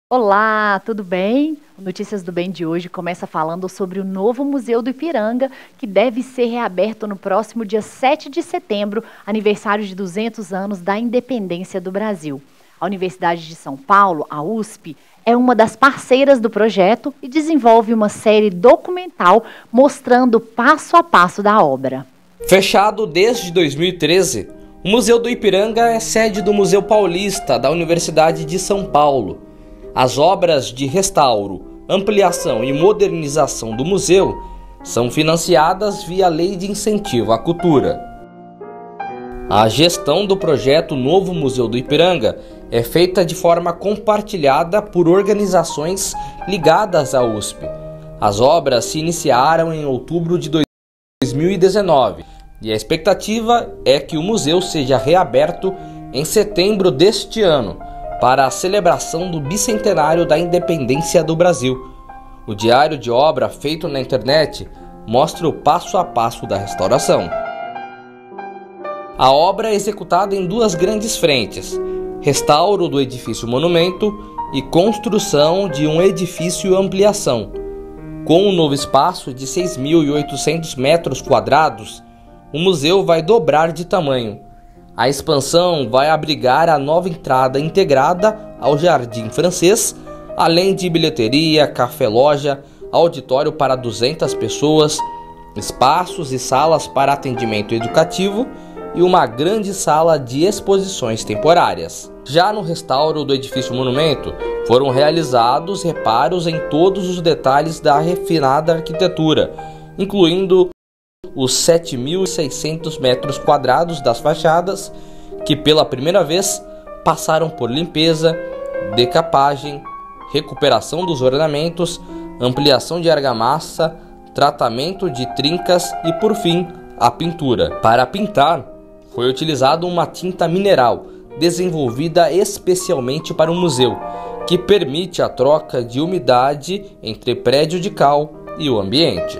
Olá, tudo bem? O Notícias do Bem de hoje começa falando sobre o novo Museu do Ipiranga, que deve ser reaberto no próximo dia 7 de setembro, aniversário de 200 anos da independência do Brasil. A Universidade de São Paulo, a USP, é uma das parceiras do projeto e desenvolve uma série documental mostrando passo a passo da obra. Fechado desde 2013, o Museu do Ipiranga é sede do Museu Paulista da Universidade de São Paulo. As obras de restauro, ampliação e modernização do museu são financiadas via Lei de Incentivo à Cultura. A gestão do projeto Novo Museu do Ipiranga é feita de forma compartilhada por organizações ligadas à USP. As obras se iniciaram em outubro de 2019 e a expectativa é que o museu seja reaberto em setembro deste ano, para a celebração do bicentenário da independência do Brasil. O diário de obra feito na internet mostra o passo a passo da restauração. A obra é executada em duas grandes frentes: restauro do edifício monumento e construção de um edifício ampliação. Com um novo espaço de 6.800 metros quadrados, o museu vai dobrar de tamanho. A expansão vai abrigar a nova entrada integrada ao Jardim Francês, além de bilheteria, café-loja, auditório para 200 pessoas, espaços e salas para atendimento educativo e uma grande sala de exposições temporárias. Já no restauro do edifício monumento, foram realizados reparos em todos os detalhes da refinada arquitetura, incluindo os 7.600 metros quadrados das fachadas, que pela primeira vez passaram por limpeza, decapagem, recuperação dos ornamentos, ampliação de argamassa, tratamento de trincas e, por fim, a pintura. Para pintar, foi utilizada uma tinta mineral, desenvolvida especialmente para o museu, que permite a troca de umidade entre prédio de cal e o ambiente.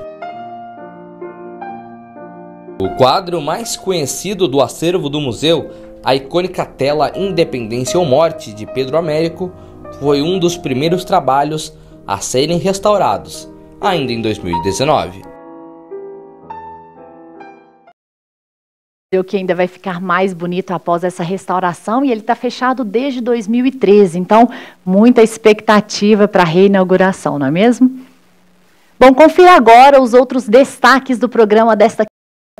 O quadro mais conhecido do acervo do museu, a icônica tela Independência ou Morte de Pedro Américo, foi um dos primeiros trabalhos a serem restaurados, ainda em 2019. O que ainda vai ficar mais bonito após essa restauração, e ele está fechado desde 2013, então muita expectativa para a reinauguração, não é mesmo? Bom, confira agora os outros destaques do programa desta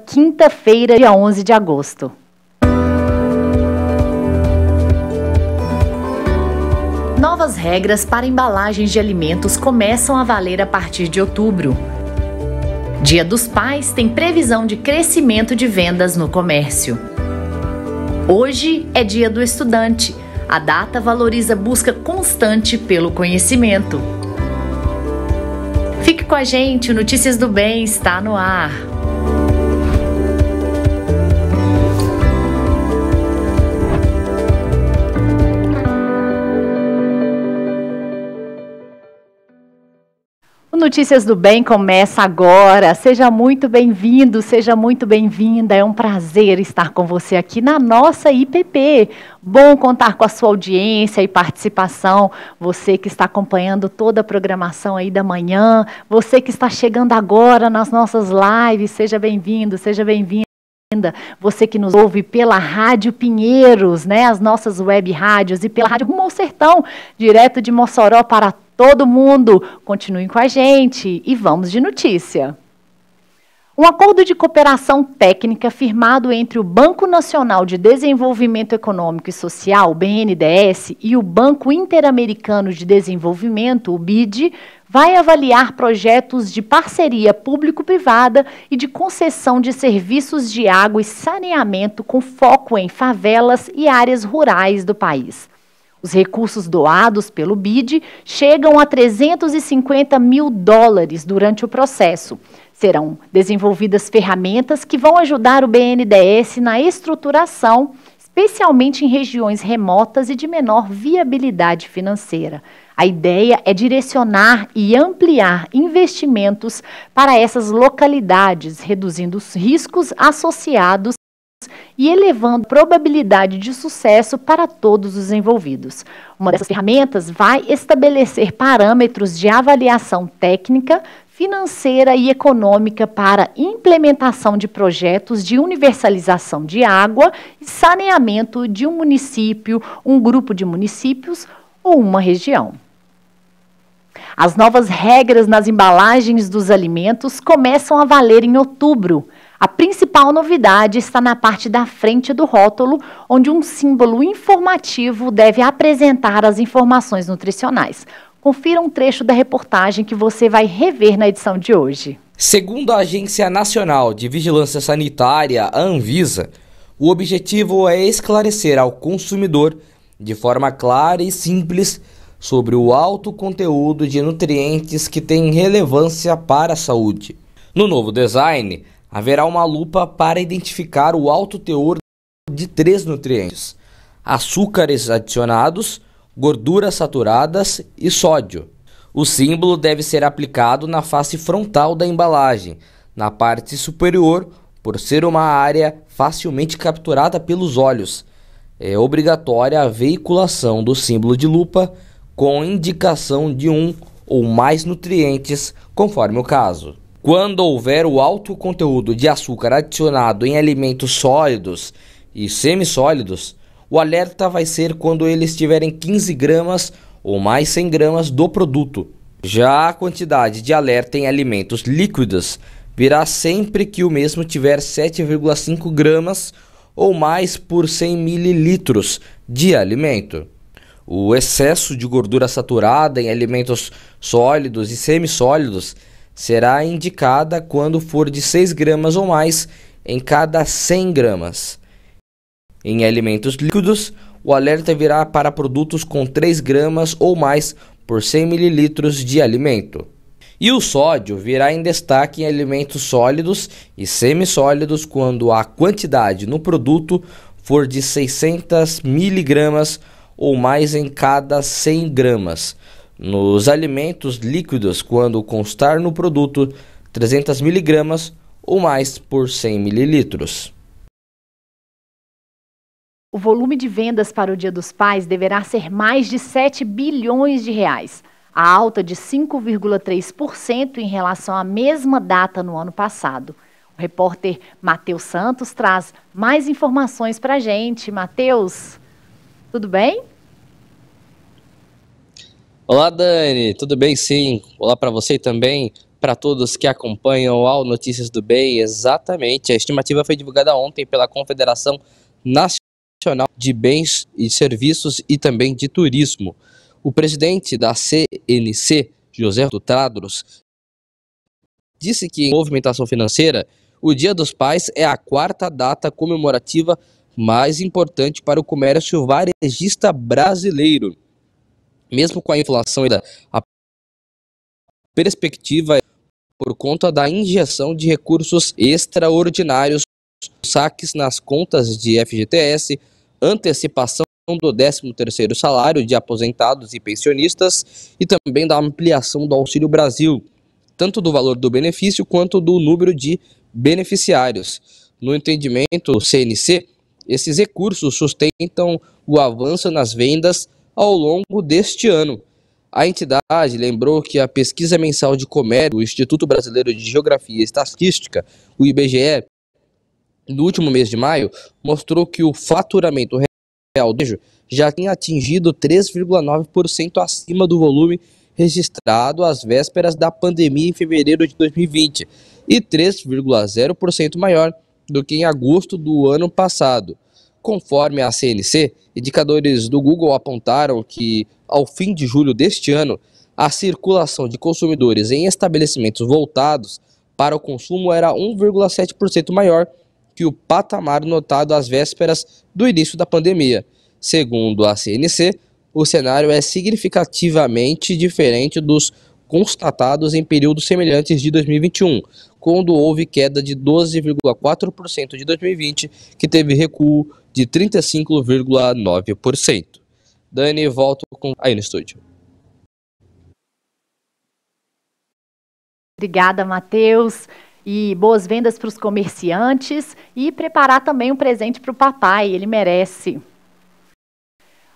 quinta-feira, dia 11 de agosto. Novas regras para embalagens de alimentos começam a valer a partir de outubro. Dia dos Pais tem previsão de crescimento de vendas no comércio. Hoje é Dia do Estudante. A data valoriza a busca constante pelo conhecimento. Fique com a gente, o Notícias do Bem está no ar. O Notícias do Bem começa agora. Seja muito bem-vindo, seja muito bem-vinda. É um prazer estar com você aqui na nossa IPP. Bom contar com a sua audiência e participação. Você que está acompanhando toda a programação aí da manhã, você que está chegando agora nas nossas lives, seja bem-vindo, seja bem-vinda. Você que nos ouve pela Rádio Pinheiros, né, as nossas web rádios, e pela Rádio Rumo ao Sertão, direto de Mossoró para todo mundo. Continuem com a gente e vamos de notícia. Um acordo de cooperação técnica firmado entre o Banco Nacional de Desenvolvimento Econômico e Social, o BNDES, e o Banco Interamericano de Desenvolvimento, o BID, vai avaliar projetos de parceria público-privada e de concessão de serviços de água e saneamento com foco em favelas e áreas rurais do país. Os recursos doados pelo BID chegam a 350 mil dólares durante o processo. Serão desenvolvidas ferramentas que vão ajudar o BNDES na estruturação, especialmente em regiões remotas e de menor viabilidade financeira. A ideia é direcionar e ampliar investimentos para essas localidades, reduzindo os riscos associados e elevando a probabilidade de sucesso para todos os envolvidos. Uma dessas ferramentas vai estabelecer parâmetros de avaliação técnica, financeira e econômica para implementação de projetos de universalização de água e saneamento de um município, um grupo de municípios ou uma região. As novas regras nas embalagens dos alimentos começam a valer em outubro. A principal novidade está na parte da frente do rótulo, onde um símbolo informativo deve apresentar as informações nutricionais. Confira um trecho da reportagem que você vai rever na edição de hoje. Segundo a Agência Nacional de Vigilância Sanitária, a Anvisa, o objetivo é esclarecer ao consumidor, de forma clara e simples, sobre o alto conteúdo de nutrientes que têm relevância para a saúde. No novo design, haverá uma lupa para identificar o alto teor de 3 nutrientes: açúcares adicionados, gorduras saturadas e sódio. O símbolo deve ser aplicado na face frontal da embalagem, na parte superior, por ser uma área facilmente capturada pelos olhos. É obrigatória a veiculação do símbolo de lupa com indicação de um ou mais nutrientes, conforme o caso. Quando houver o alto conteúdo de açúcar adicionado em alimentos sólidos e semissólidos, o alerta vai ser quando eles tiverem 15 gramas ou mais 100 gramas do produto. Já a quantidade de alerta em alimentos líquidos virá sempre que o mesmo tiver 7,5 gramas ou mais por 100 mililitros de alimento. O excesso de gordura saturada em alimentos sólidos e semissólidos será indicada quando for de 6 gramas ou mais em cada 100 gramas. Em alimentos líquidos, o alerta virá para produtos com 3 gramas ou mais por 100 mililitros de alimento. E o sódio virá em destaque em alimentos sólidos e semissólidos quando a quantidade no produto for de 600 miligramas ou mais em cada 100 gramas. Nos alimentos líquidos, quando constar no produto 300 miligramas ou mais por 100 mililitros. O volume de vendas para o Dia dos Pais deverá ser mais de 7 bilhões de reais, a alta de 5,3% em relação à mesma data no ano passado. O repórter Matheus Santos traz mais informações para a gente. Matheus, tudo bem? Olá, Dani, tudo bem? Sim. Olá para você também, para todos que acompanham ao Notícias do Bem. Exatamente, a estimativa foi divulgada ontem pela Confederação Nacional de Bens e Serviços e também de Turismo. O presidente da CNC, José Tadros, disse que em movimentação financeira, o Dia dos Pais é a 4ª data comemorativa mais importante para o comércio varejista brasileiro. Mesmo com a inflação, a perspectiva é por conta da injeção de recursos extraordinários, saques nas contas de FGTS, antecipação do 13º salário de aposentados e pensionistas e também da ampliação do Auxílio Brasil, tanto do valor do benefício quanto do número de beneficiários. No entendimento CNC, esses recursos sustentam o avanço nas vendas ao longo deste ano. A entidade lembrou que a pesquisa mensal de comércio do Instituto Brasileiro de Geografia e Estatística, o IBGE, no último mês de maio, mostrou que o faturamento real do varejo já tinha atingido 3,9% acima do volume registrado às vésperas da pandemia em fevereiro de 2020 e 3,0% maior do que em agosto do ano passado. Conforme a CNC, indicadores do Google apontaram que, ao fim de julho deste ano, a circulação de consumidores em estabelecimentos voltados para o consumo era 1,7% maior que o patamar notado às vésperas do início da pandemia. Segundo a CNC, o cenário é significativamente diferente dos constatados em períodos semelhantes de 2021, quando houve queda de 12,4% de 2020, que teve recuo de 35,9%. Dani, volto aí no estúdio. Obrigada, Matheus. E boas vendas para os comerciantes e preparar também um presente para o papai, ele merece.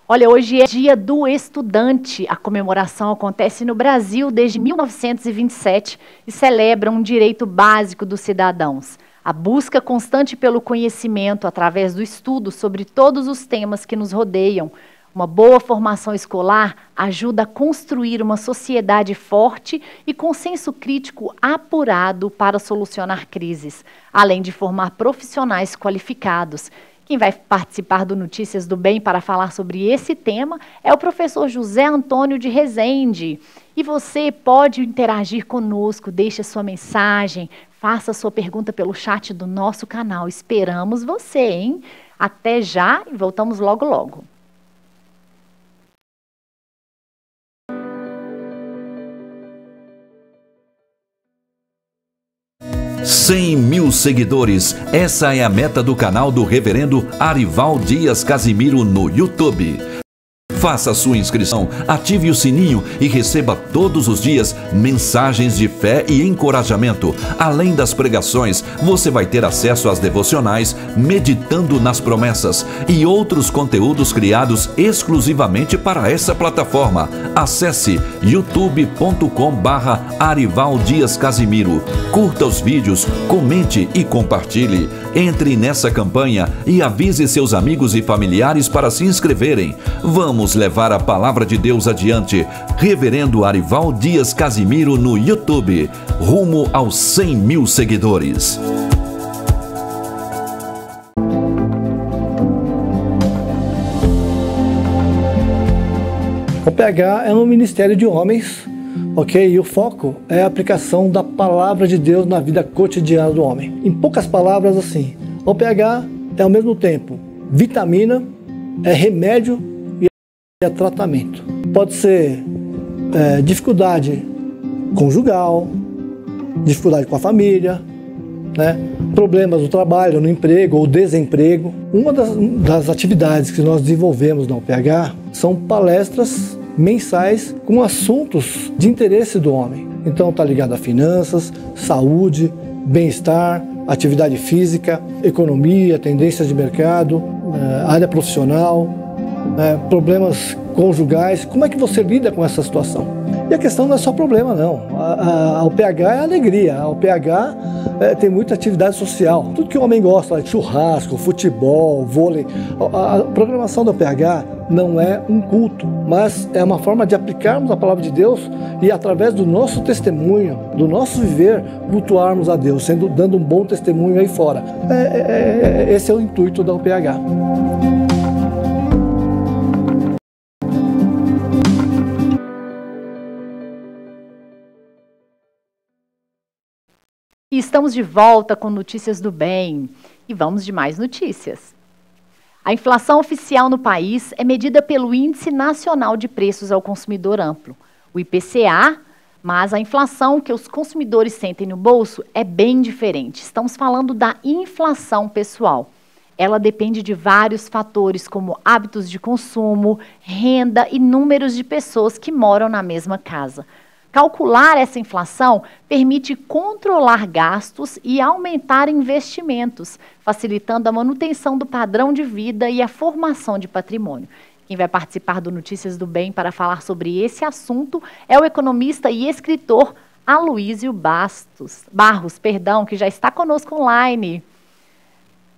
Olha, hoje é Dia do Estudante. A comemoração acontece no Brasil desde 1927 e celebra um direito básico dos cidadãos. A busca constante pelo conhecimento através do estudo sobre todos os temas que nos rodeiam. Uma boa formação escolar ajuda a construir uma sociedade forte e com senso crítico apurado para solucionar crises, além de formar profissionais qualificados. Quem vai participar do Notícias do Bem para falar sobre esse tema é o professor José Antônio de Rezende. E você pode interagir conosco, deixe a sua mensagem, faça a sua pergunta pelo chat do nosso canal. Esperamos você, hein? Até já e voltamos logo logo. Cem mil seguidores, essa é a meta do canal do Reverendo Arival Dias Casimiro no YouTube. Faça sua inscrição, ative o sininho e receba todos os dias mensagens de fé e encorajamento. Além das pregações, você vai ter acesso às devocionais, meditando nas promessas e outros conteúdos criados exclusivamente para essa plataforma. Acesse youtube.com/Arival Dias Casimiro. Curta os vídeos, comente e compartilhe. Entre nessa campanha e avise seus amigos e familiares para se inscreverem. Vamos levar a palavra de Deus adiante. Reverendo Arival Dias Casimiro no YouTube, rumo aos 100 mil seguidores. O PH é um ministério de homens, ok? E o foco é a aplicação da palavra de Deus na vida cotidiana do homem. Em poucas palavras, assim, o PH é ao mesmo tempo vitamina, é remédio e é tratamento. Pode ser dificuldade conjugal, dificuldade com a família, né? Problemas no trabalho, no emprego ou desemprego. Uma das atividades que nós desenvolvemos na UPH são palestras mensais com assuntos de interesse do homem. Então está ligado a finanças, saúde, bem-estar, atividade física, economia, tendências de mercado, área profissional, problemas conjugais. Como é que você lida com essa situação? E a questão não é só problema, não. A UPH é alegria. A UPH tem muita atividade social. Tudo que o homem gosta, churrasco, futebol, vôlei. A programação da UPH não é um culto, mas é uma forma de aplicarmos a palavra de Deus e, através do nosso testemunho, do nosso viver, cultuarmos a Deus, dando um bom testemunho aí fora. Esse é o intuito da UPH. E estamos de volta com Notícias do Bem. E vamos de mais notícias. A inflação oficial no país é medida pelo Índice Nacional de Preços ao Consumidor Amplo, o IPCA, mas a inflação que os consumidores sentem no bolso é bem diferente. Estamos falando da inflação pessoal. Ela depende de vários fatores, como hábitos de consumo, renda e números de pessoas que moram na mesma casa. Calcular essa inflação permite controlar gastos e aumentar investimentos, facilitando a manutenção do padrão de vida e a formação de patrimônio. Quem vai participar do Notícias do Bem para falar sobre esse assunto é o economista e escritor Aloísio Barros, que já está conosco online.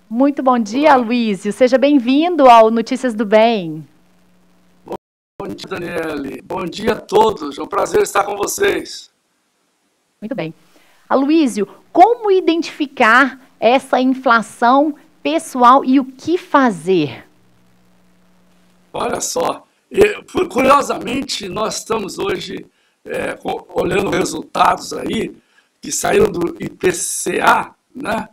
Muito bom dia, Aloísio. Seja bem-vindo ao Notícias do Bem. Bom dia, Daniele. Bom dia a todos. É um prazer estar com vocês. Muito bem. Aloísio, como identificar essa inflação pessoal e o que fazer? Olha só, curiosamente, nós estamos hoje olhando resultados aí que saíram do IPCA, né,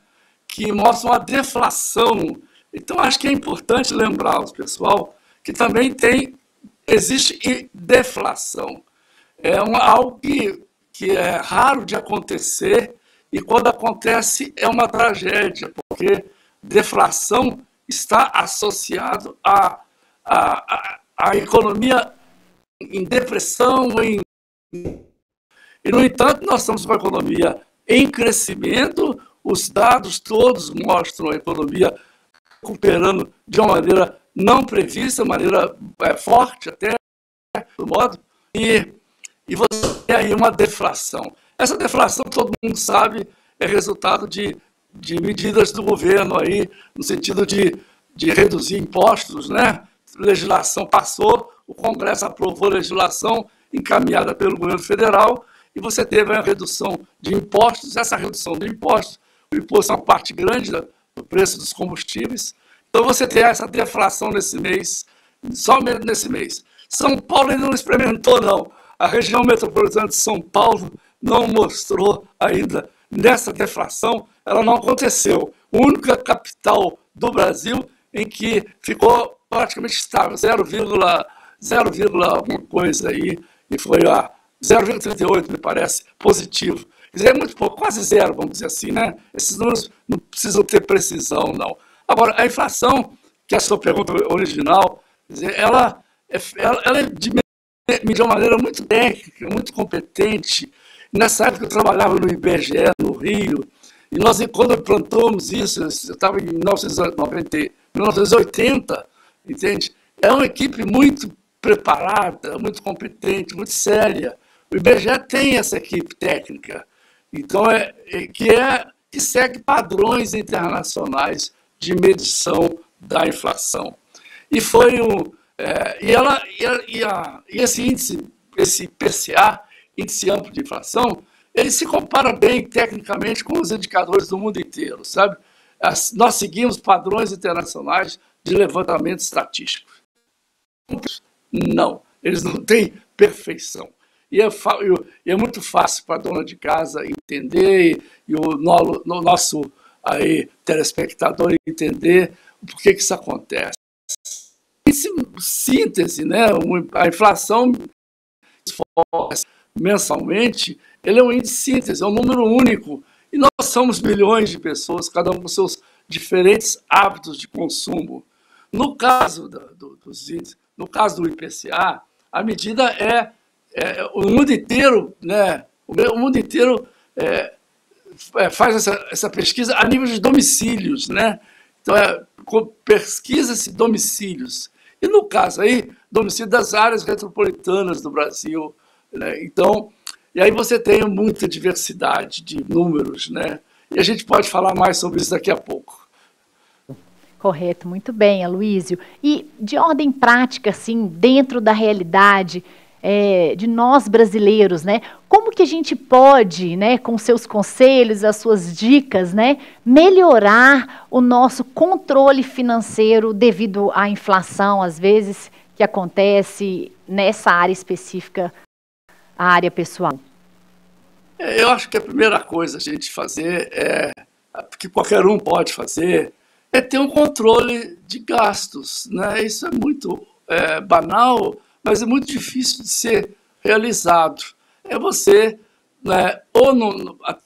que mostram a deflação. Então, acho que é importante lembrar ao pessoal que também existe deflação. É algo que é raro de acontecer e, quando acontece, é uma tragédia, porque deflação está associado à economia em depressão. E, no entanto, nós estamos com a economia em crescimento, os dados todos mostram a economia recuperando de uma maneira não prevista, maneira forte até, do modo, e você tem aí uma deflação. Essa deflação, todo mundo sabe, é resultado de medidas do governo aí, no sentido de reduzir impostos, né? A legislação passou, o Congresso aprovou a legislação encaminhada pelo governo federal e você teve a redução de impostos. Essa redução de impostos, o imposto é uma parte grande do preço dos combustíveis. Então você tem essa deflação nesse mês, só nesse mês. São Paulo ainda não experimentou, não. A região metropolitana de São Paulo não mostrou ainda nessa deflação, ela não aconteceu. A única capital do Brasil em que ficou praticamente estável, 0, alguma coisa aí, e foi a 0,38, me parece, positivo. Quer dizer, é muito pouco, quase zero, vamos dizer assim, né? Esses números não precisam ter precisão, não. Agora, a inflação, que é a sua pergunta original, quer dizer, ela é de uma maneira muito técnica, muito competente. Nessa época eu trabalhava no IBGE, no Rio, e nós, quando implantamos isso, eu estava em 1980, entende? É uma equipe muito preparada, muito competente, muito séria. O IBGE tem essa equipe técnica, então que segue padrões internacionais de medição da inflação. E foi esse índice, esse IPCA, índice amplo de inflação, ele se compara bem tecnicamente com os indicadores do mundo inteiro, sabe? Nós seguimos padrões internacionais de levantamento estatístico. Não, eles não têm perfeição. E é muito fácil para a dona de casa entender, e o nosso aí, telespectador entender por que isso acontece. Em síntese, né, a inflação mensalmente, ele é um índice de síntese, é um número único. E nós somos milhões de pessoas, cada um com seus diferentes hábitos de consumo. No caso dos índices, no caso do IPCA, a medida o mundo inteiro, né? O mundo inteiro faz essa pesquisa a nível de domicílios, né? Então, pesquisa-se domicílios. E no caso aí, domicílio das áreas metropolitanas do Brasil, né? Então, e aí você tem muita diversidade de números, né? E a gente pode falar mais sobre isso daqui a pouco. Correto, muito bem, Aloísio. E de ordem prática, assim, dentro da realidade de nós brasileiros, né? Como que a gente pode, né, com seus conselhos, as suas dicas, né, melhorar o nosso controle financeiro devido à inflação, às vezes, que acontece nessa área específica, a área pessoal? Eu acho que a primeira coisa a gente fazer, que qualquer um pode fazer, é ter um controle de gastos, né? Isso é muito banal, mas é muito difícil de ser realizado. É você, né,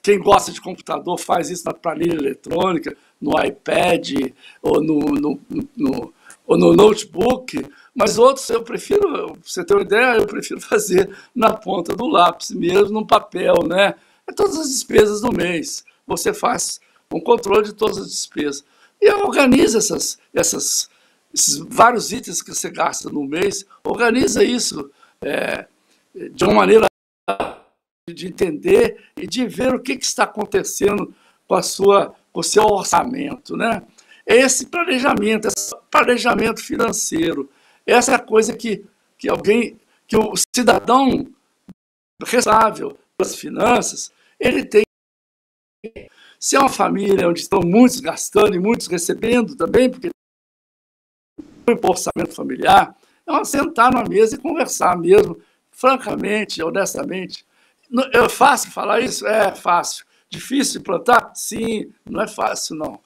quem gosta de computador faz isso na planilha eletrônica, no iPad ou no notebook, mas outros pra você ter uma ideia, eu prefiro fazer na ponta do lápis mesmo, no papel, né? É todas as despesas do mês. Você faz um controle de todas as despesas. E organiza esses vários itens que você gasta no mês, organiza isso de uma maneira de entender e de ver o que está acontecendo com o seu orçamento, né? Esse planejamento financeiro, essa é a coisa que o cidadão responsável pelas finanças, ele tem. Se é uma família onde estão muitos gastando e muitos recebendo também, porque o orçamento familiar, é sentar na mesa e conversar mesmo, francamente, honestamente. É fácil falar isso? É fácil. Difícil implantar? Sim, não é fácil, não.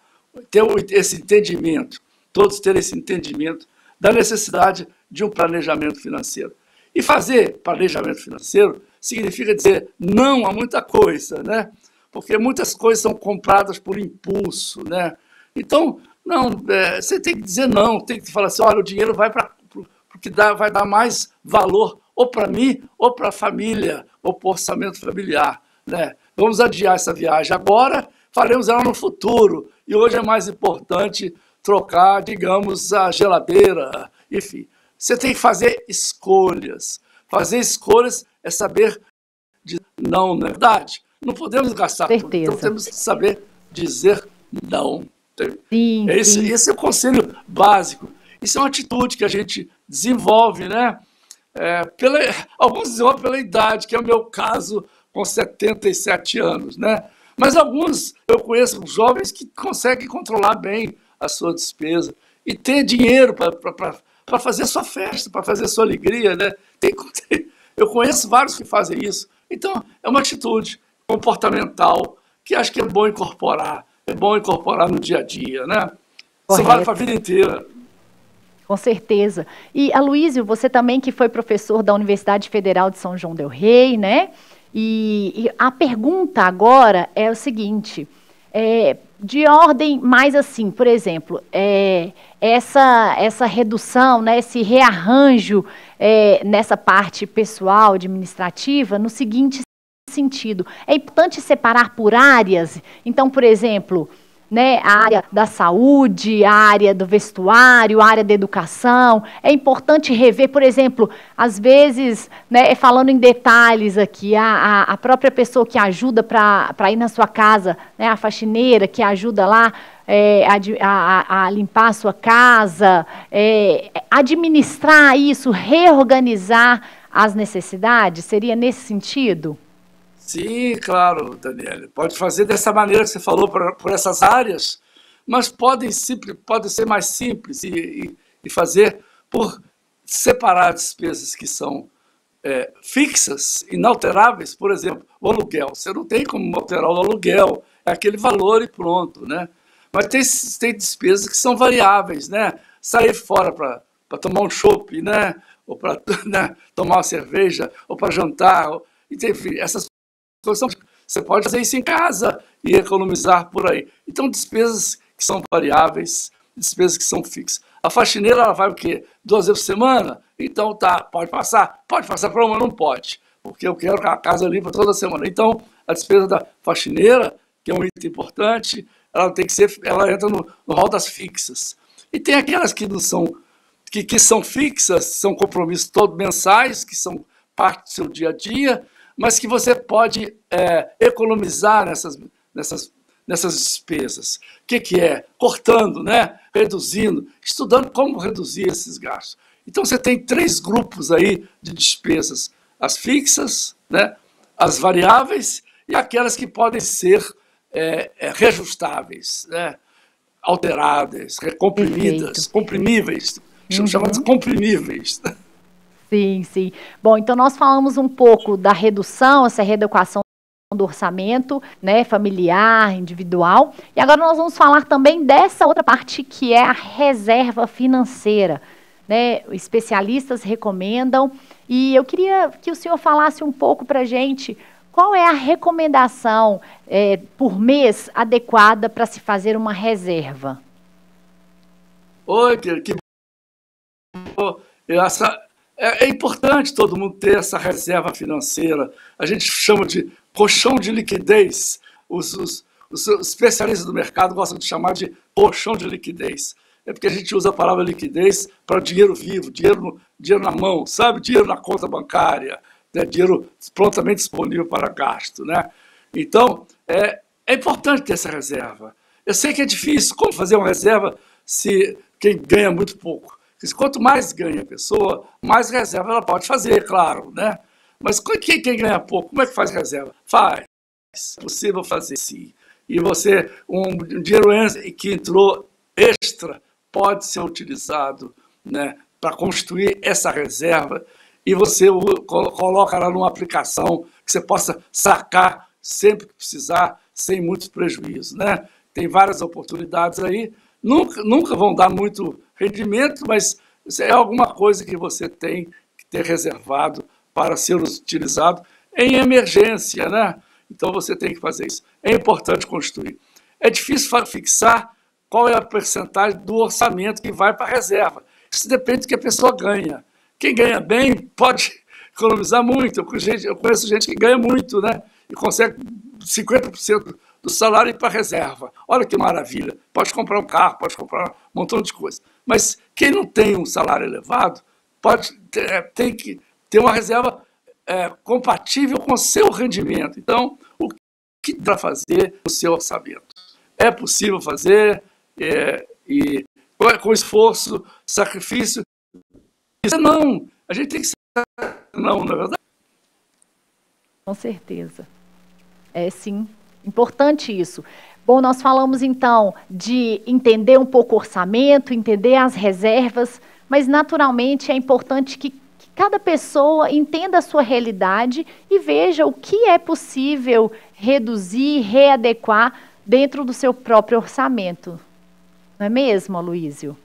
Ter esse entendimento, todos terem esse entendimento da necessidade de um planejamento financeiro. E fazer planejamento financeiro significa dizer não a muita coisa, né? Porque muitas coisas são compradas por impulso, né? Então, não, você tem que dizer não, tem que falar assim, olha, o dinheiro vai para o que vai dar mais valor ou para mim, ou para a família, ou para o orçamento familiar, né? vamos adiar essa viagem agora, faremos ela no futuro. E hoje é mais importante trocar, digamos, a geladeira, enfim. Você tem que fazer escolhas. Fazer escolhas é saber dizer não, na verdade. Não podemos gastar tudo, então temos que saber dizer não. Sim, Esse é o conselho básico. Isso é uma atitude que a gente desenvolve, né? Alguns desenvolvem pela idade, que é o meu caso com 77 anos, né? Mas alguns, eu conheço jovens que conseguem controlar bem a sua despesa e ter dinheiro para fazer sua festa, para fazer sua alegria, né? Eu conheço vários que fazem isso. Então, é uma atitude comportamental que acho que é bom incorporar no dia a dia, né? Isso vale para a vida inteira. Com certeza. E, Aloísio, você também que foi professor da Universidade Federal de São João del Rei, né? E a pergunta agora é o seguinte, de ordem mais assim, por exemplo, essa redução, né, esse rearranjo nessa parte pessoal, administrativa, no seguinte sentido, é importante separar por áreas. Então, por exemplo, né, a área da saúde, a área do vestuário, a área da educação. É importante rever, por exemplo, às vezes, né, falando em detalhes aqui, a própria pessoa que ajuda para ir na sua casa, né, a faxineira que ajuda lá a limpar a sua casa, administrar isso, reorganizar as necessidades, seria nesse sentido? Sim, claro, Daniela. Pode fazer dessa maneira que você falou, por essas áreas, mas pode ser mais simples e fazer por separar despesas que são fixas, inalteráveis. Por exemplo, o aluguel. Você não tem como alterar o aluguel, é aquele valor e pronto, né? Mas tem despesas que são variáveis, né? Sair fora para tomar um chopp, né? Ou para tomar uma cerveja, ou para jantar, enfim, essas você pode fazer isso em casa e economizar por aí. Então, despesas que são variáveis, despesas que são fixas. A faxineira, ela vai o quê? 2 vezes por semana? Então, tá, pode passar para uma, não pode, porque eu quero que a casa limpa toda semana. Então, a despesa da faxineira, que é um item importante, ela entra no rol das fixas. E tem aquelas que não são, que são fixas, são compromissos todos mensais, que são parte do seu dia a dia, mas que você pode economizar nessas despesas. O que é? Cortando, né? Reduzindo, estudando como reduzir esses gastos. Então, você tem 3 grupos aí de despesas. As fixas, né? As variáveis e aquelas que podem ser reajustáveis, né? Alteradas, comprimíveis, chamadas comprimíveis. Sim, sim. Bom, então nós falamos um pouco da redução, essa readequação do orçamento, né, familiar, individual. E agora nós vamos falar também dessa outra parte que é a reserva financeira, né? Especialistas recomendam. E eu queria que o senhor falasse um pouco para a gente qual é a recomendação por mês adequada para se fazer uma reserva. Oi, que bom. É importante todo mundo ter essa reserva financeira. A gente chama de colchão de liquidez. Os especialistas do mercado gostam de chamar de colchão de liquidez. É porque a gente usa a palavra liquidez para dinheiro vivo, dinheiro na mão, sabe? Dinheiro na conta bancária, né? Dinheiro prontamente disponível para gasto, né? Então, é importante ter essa reserva. Eu sei que é difícil. Como fazer uma reserva se quem ganha muito pouco? Quanto mais ganha a pessoa, mais reserva ela pode fazer, claro, né? Mas quem ganha pouco, como é que faz reserva? Faz. É possível fazer, sim. E você, um dinheiro que entrou extra, pode ser utilizado, né, para construir essa reserva e você coloca ela numa aplicação que você possa sacar sempre que precisar, sem muitos prejuízos, né? Tem várias oportunidades aí. Nunca vão dar muito rendimento, mas é alguma coisa que você tem que ter reservado para ser utilizado em emergência, né? Então você tem que fazer isso. É importante construir. É difícil fixar qual é a percentagem do orçamento que vai para a reserva. Isso depende do que a pessoa ganha. Quem ganha bem pode economizar muito. Eu conheço gente que ganha muito, né? e consegue 50% do salário ir para a reserva. Olha que maravilha. Pode comprar um carro, pode comprar um montão de coisa. Mas quem não tem um salário elevado tem que ter uma reserva compatível com o seu rendimento. Então, o que dá para fazer no seu orçamento? É possível fazer e com esforço, sacrifício. Não, a gente tem que ser não é verdade? Com certeza. É sim, importante isso. Bom, nós falamos então de entender um pouco o orçamento, entender as reservas, mas naturalmente é importante que cada pessoa entenda a sua realidade e veja o que é possível reduzir, readequar dentro do seu próprio orçamento. Não é mesmo, Aloysio?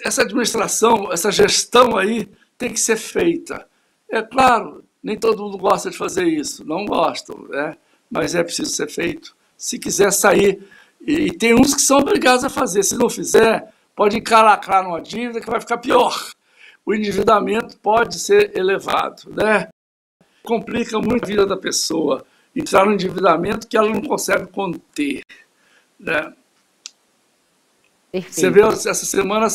Essa administração, essa gestão aí tem que ser feita. É claro, nem todo mundo gosta de fazer isso, não gostam, né? Mas é preciso ser feito. Se quiser sair, e tem uns que são obrigados a fazer, se não fizer, pode encalacrar numa dívida que vai ficar pior. O endividamento pode ser elevado, né? Complica muito a vida da pessoa, entrar no endividamento que ela não consegue conter, né? Perfeito. Você vê, essa semana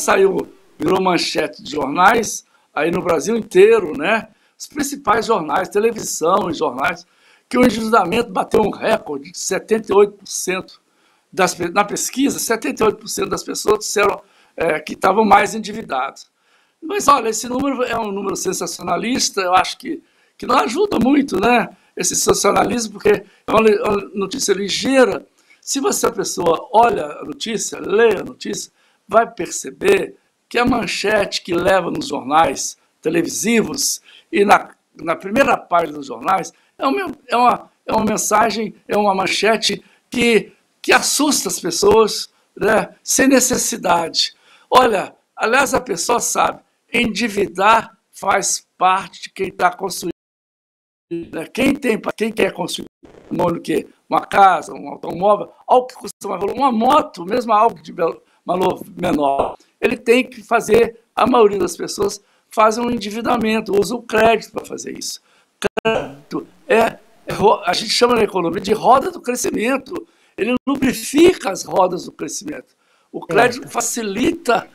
virou manchete de jornais, aí no Brasil inteiro, né? Os principais jornais, televisão e jornais, que o endividamento bateu um recorde de 78%. Na pesquisa, 78% das pessoas disseram que estavam mais endividados. Mas, olha, esse número é um número sensacionalista, eu acho que não ajuda muito, né? Esse sensacionalismo, porque é uma notícia ligeira. Se a pessoa olha a notícia, lê a notícia, vai perceber que a manchete que leva nos jornais televisivos e na primeira página dos jornais é uma mensagem, é uma manchete que assusta as pessoas, né, sem necessidade. Olha, aliás, a pessoa sabe, endividar faz parte de quem está construindo. Quem quer construir uma casa, um automóvel, algo que custa uma moto, mesmo algo de valor menor, ele tem que fazer, a maioria das pessoas fazem um endividamento, usa o crédito para fazer isso. Crédito a gente chama na economia de roda do crescimento, ele lubrifica as rodas do crescimento. O crédito facilita.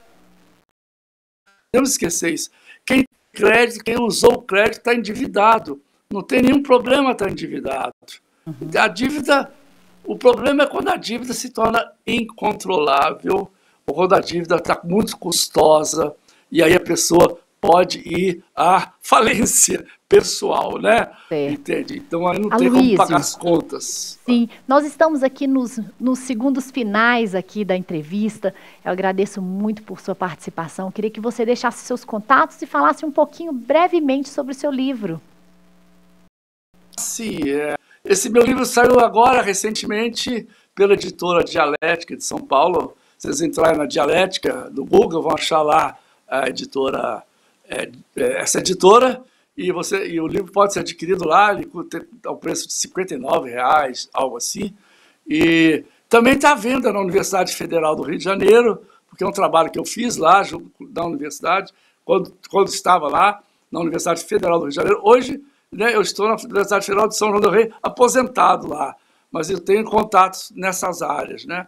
Não podemos esquecer isso. Quem usou o crédito está endividado. Não tem nenhum problema estar endividado. A dívida, o problema é quando a dívida se torna incontrolável, ou quando a dívida está muito custosa, e aí a pessoa pode ir à falência pessoal, né? Entende? Então aí não tem como pagar as contas. Sim, nós estamos aqui nos segundos finais aqui da entrevista. Eu agradeço muito por sua participação. Queria que você deixasse seus contatos e falasse um pouquinho brevemente sobre o seu livro. Sim, esse meu livro saiu agora, recentemente, pela editora Dialética de São Paulo. Se vocês entrarem na Dialética do Google, vão achar lá a editora, essa editora, e o livro pode ser adquirido lá, ele custa ao preço de R$59, algo assim. E também está à venda na Universidade Federal do Rio de Janeiro, porque é um trabalho que eu fiz lá, junto da universidade, quando estava lá, na Universidade Federal do Rio de Janeiro. Hoje, né, eu estou na Universidade Federal de São João del Rei, aposentado lá, mas eu tenho contatos nessas áreas, né?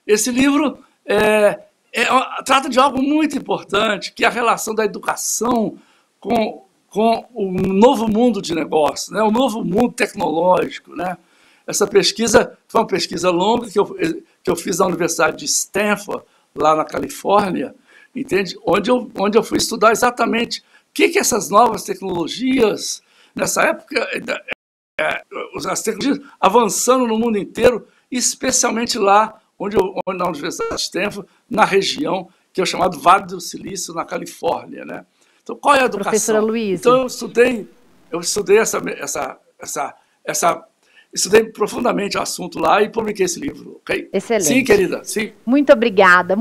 Esse livro trata de algo muito importante, que é a relação da educação com o novo mundo de negócios, né? O novo mundo tecnológico, né? Essa pesquisa foi uma pesquisa longa que eu fiz na Universidade de Stanford, lá na Califórnia, entende? Onde eu fui estudar exatamente o que essas novas tecnologias. Nessa época, as tecnologias avançando no mundo inteiro, especialmente lá onde na Universidade de Stanford, na região que é o chamado Vale do Silício, na Califórnia, né? Então, qual é a educação? Professora Luísa. Então, eu estudei estudei profundamente o assunto lá e publiquei esse livro, ok? Excelente. Sim, querida, sim. Muito obrigada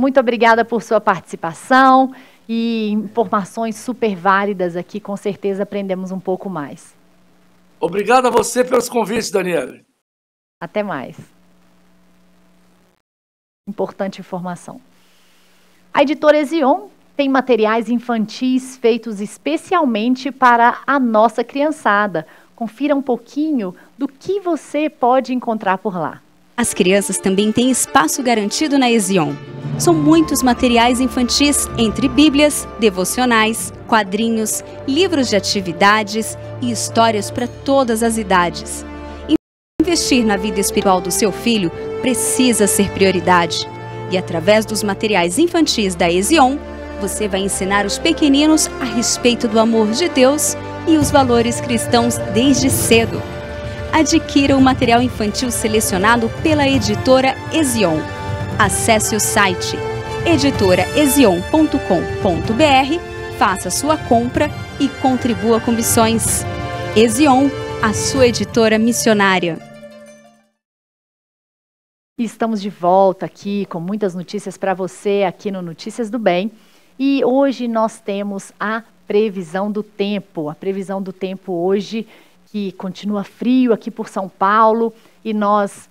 por sua participação. E informações super válidas aqui, com certeza aprendemos um pouco mais. Obrigado a você pelos convites, Daniela. Até mais. Importante informação. A editora Ezion tem materiais infantis feitos especialmente para a nossa criançada. Confira um pouquinho do que você pode encontrar por lá. As crianças também têm espaço garantido na Ezion. São muitos materiais infantis, entre bíblias, devocionais, quadrinhos, livros de atividades e histórias para todas as idades. Investir na vida espiritual do seu filho precisa ser prioridade. E através dos materiais infantis da Ezion, você vai ensinar os pequeninos a respeito do amor de Deus e os valores cristãos desde cedo. Adquira o material infantil selecionado pela editora Ezion. Acesse o site editoraezion.com.br, faça sua compra e contribua com missões. Ezion, a sua editora missionária. Estamos de volta aqui com muitas notícias para você aqui no Notícias do Bem. E hoje nós temos a previsão do tempo. A previsão do tempo hoje, que continua frio aqui por São Paulo. E nós,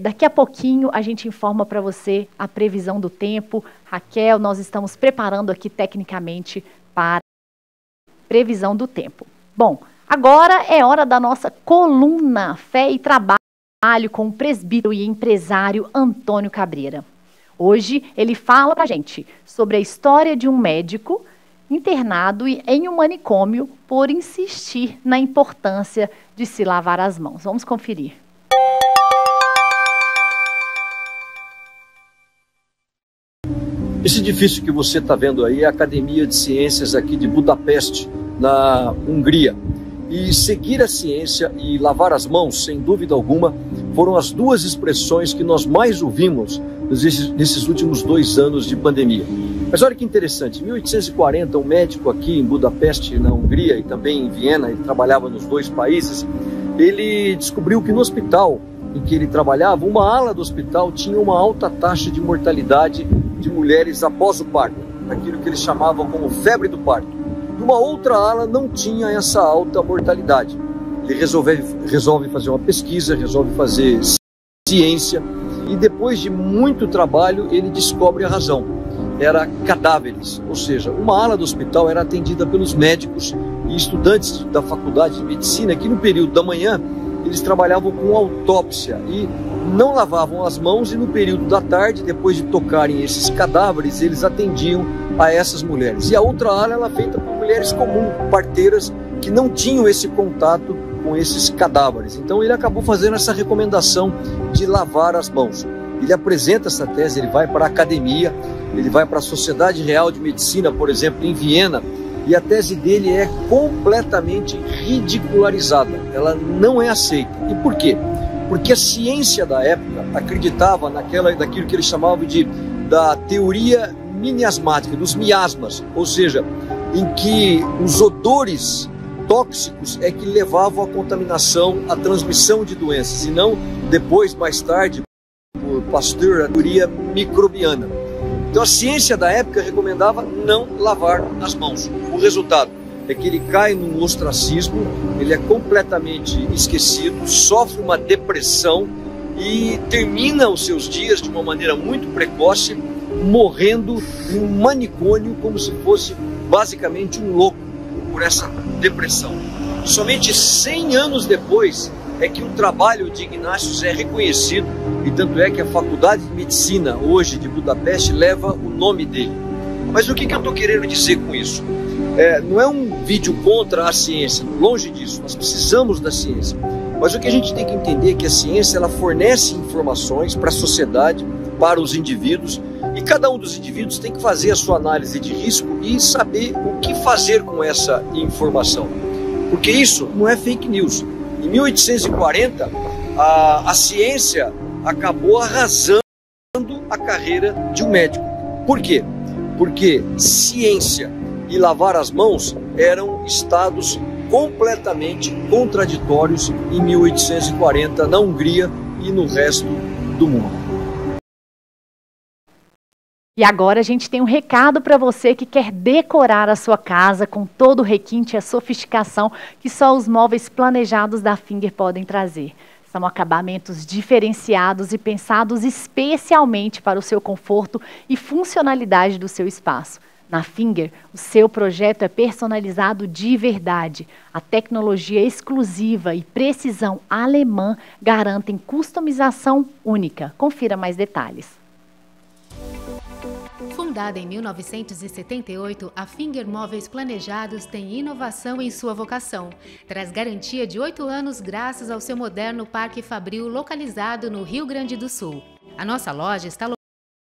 daqui a pouquinho, a gente informa para você a previsão do tempo. Raquel, nós estamos preparando aqui tecnicamente para a previsão do tempo. Bom, agora é hora da nossa coluna Fé e Trabalho com o presbítero e empresário Antônio Cabreira. Hoje ele fala para a gente sobre a história de um médico internado em um manicômio por insistir na importância de se lavar as mãos. Vamos conferir. Esse edifício que você está vendo aí é a Academia de Ciências aqui de Budapeste, na Hungria. E seguir a ciência e lavar as mãos, sem dúvida alguma, foram as duas expressões que nós mais ouvimos nesses últimos 2 anos de pandemia. Mas olha que interessante, em 1840, um médico aqui em Budapeste, na Hungria, e também em Viena, ele trabalhava nos 2 países, ele descobriu que no hospital em que ele trabalhava, uma ala do hospital tinha uma alta taxa de mortalidade de mulheres após o parto, aquilo que eles chamavam como febre do parto. Uma outra ala não tinha essa alta mortalidade. Ele resolve fazer uma pesquisa, resolve fazer ciência, e depois de muito trabalho ele descobre a razão. Era cadáveres, ou seja, uma ala do hospital era atendida pelos médicos e estudantes da faculdade de medicina, que no período da manhã eles trabalhavam com autópsia e não lavavam as mãos, e no período da tarde, depois de tocarem esses cadáveres, eles atendiam a essas mulheres. E a outra ala era feita por mulheres comuns, parteiras, que não tinham esse contato com esses cadáveres. Então ele acabou fazendo essa recomendação de lavar as mãos. Ele apresenta essa tese, ele vai para a academia, ele vai para a Sociedade Real de Medicina, por exemplo, em Viena, e a tese dele é completamente ridicularizada, ela não é aceita. E por quê? Porque a ciência da época acreditava daquilo que eles chamavam da teoria miasmática, dos miasmas, ou seja, em que os odores tóxicos é que levavam à contaminação, à transmissão de doenças, e não depois, mais tarde, por Pasteur, a teoria microbiana. Então a ciência da época recomendava não lavar as mãos. O resultado é que ele cai num ostracismo, ele é completamente esquecido, sofre uma depressão e termina os seus dias de uma maneira muito precoce, morrendo em um manicômio como se fosse basicamente um louco por essa depressão. Somente 100 anos depois é que o trabalho de Ignatius é reconhecido, e tanto é que a Faculdade de Medicina hoje de Budapeste leva o nome dele. Mas o que eu estou querendo dizer com isso? Não é um vídeo contra a ciência, longe disso, nós precisamos da ciência. Mas o que a gente tem que entender é que a ciência ela fornece informações para a sociedade, para os indivíduos, e cada um dos indivíduos tem que fazer a sua análise de risco e saber o que fazer com essa informação. Porque isso não é fake news. Em 1840, a ciência acabou arrasando a carreira de um médico. Por quê? Porque ciência e lavar as mãos eram estados completamente contraditórios em 1840 na Hungria e no resto do mundo. E agora a gente tem um recado para você que quer decorar a sua casa com todo o requinte e a sofisticação que só os móveis planejados da Finger podem trazer. São acabamentos diferenciados e pensados especialmente para o seu conforto e funcionalidade do seu espaço. Na Finger, o seu projeto é personalizado de verdade. A tecnologia exclusiva e precisão alemã garantem customização única. Confira mais detalhes. Fundada em 1978, a Finger Móveis Planejados tem inovação em sua vocação. Traz garantia de 8 anos graças ao seu moderno Parque Fabril localizado no Rio Grande do Sul. A nossa loja está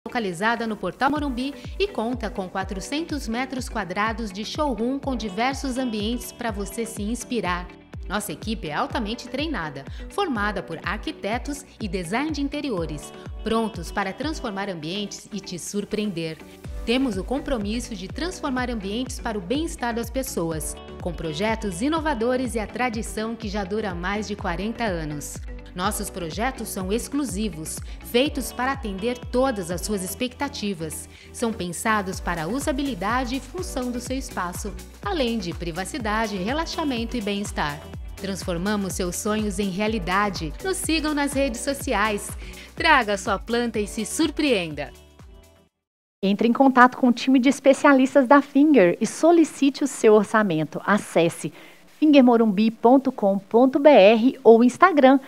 localizada no Portal Morumbi e conta com 400 metros quadrados de showroom com diversos ambientes para você se inspirar. Nossa equipe é altamente treinada, formada por arquitetos e design de interiores, prontos para transformar ambientes e te surpreender. Temos o compromisso de transformar ambientes para o bem-estar das pessoas, com projetos inovadores e a tradição que já dura mais de 40 anos. Nossos projetos são exclusivos, feitos para atender todas as suas expectativas. São pensados para a usabilidade e função do seu espaço, além de privacidade, relaxamento e bem-estar. Transformamos seus sonhos em realidade. Nos sigam nas redes sociais. Traga sua planta e se surpreenda. Entre em contato com o time de especialistas da Finger e solicite o seu orçamento. Acesse fingermorumbi.com.br ou Instagram,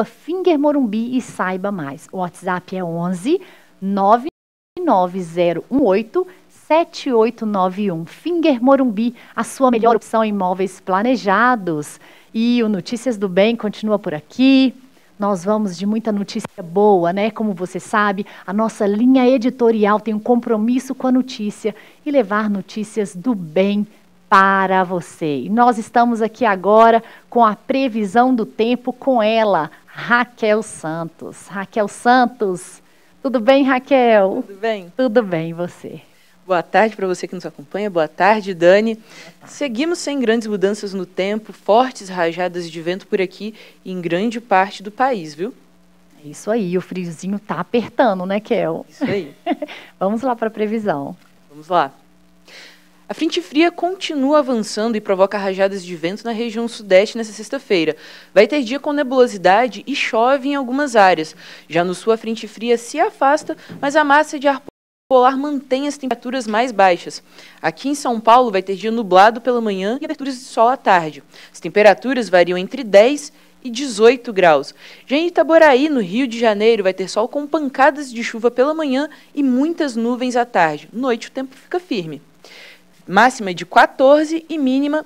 @fingermorumbi e saiba mais. O WhatsApp é 11 99018 7891. Finger Morumbi, a sua melhor opção em imóveis planejados. E o Notícias do Bem continua por aqui. Nós vamos de muita notícia boa, né? Como você sabe, a nossa linha editorial tem um compromisso com a notícia e levar notícias do bem para você. E nós estamos aqui agora com a previsão do tempo com ela, Raquel Santos. Raquel Santos, tudo bem, Raquel? Tudo bem. Tudo bem, e você? Boa tarde para você que nos acompanha. Boa tarde, Dani. Seguimos sem grandes mudanças no tempo, fortes rajadas de vento por aqui e em grande parte do país, viu? É isso aí, o friozinho tá apertando, né, Kel? Isso aí. Vamos lá para a previsão. Vamos lá. A frente fria continua avançando e provoca rajadas de vento na região sudeste nesta sexta-feira. Vai ter dia com nebulosidade e chove em algumas áreas. Já no sul, a frente fria se afasta, mas a massa de ar polar mantém as temperaturas mais baixas. Aqui em São Paulo vai ter dia nublado pela manhã e aberturas de sol à tarde. As temperaturas variam entre 10 e 18 graus. Já em Itaboraí, no Rio de Janeiro, vai ter sol com pancadas de chuva pela manhã e muitas nuvens à tarde. Noite o tempo fica firme. Máxima de 14 e mínima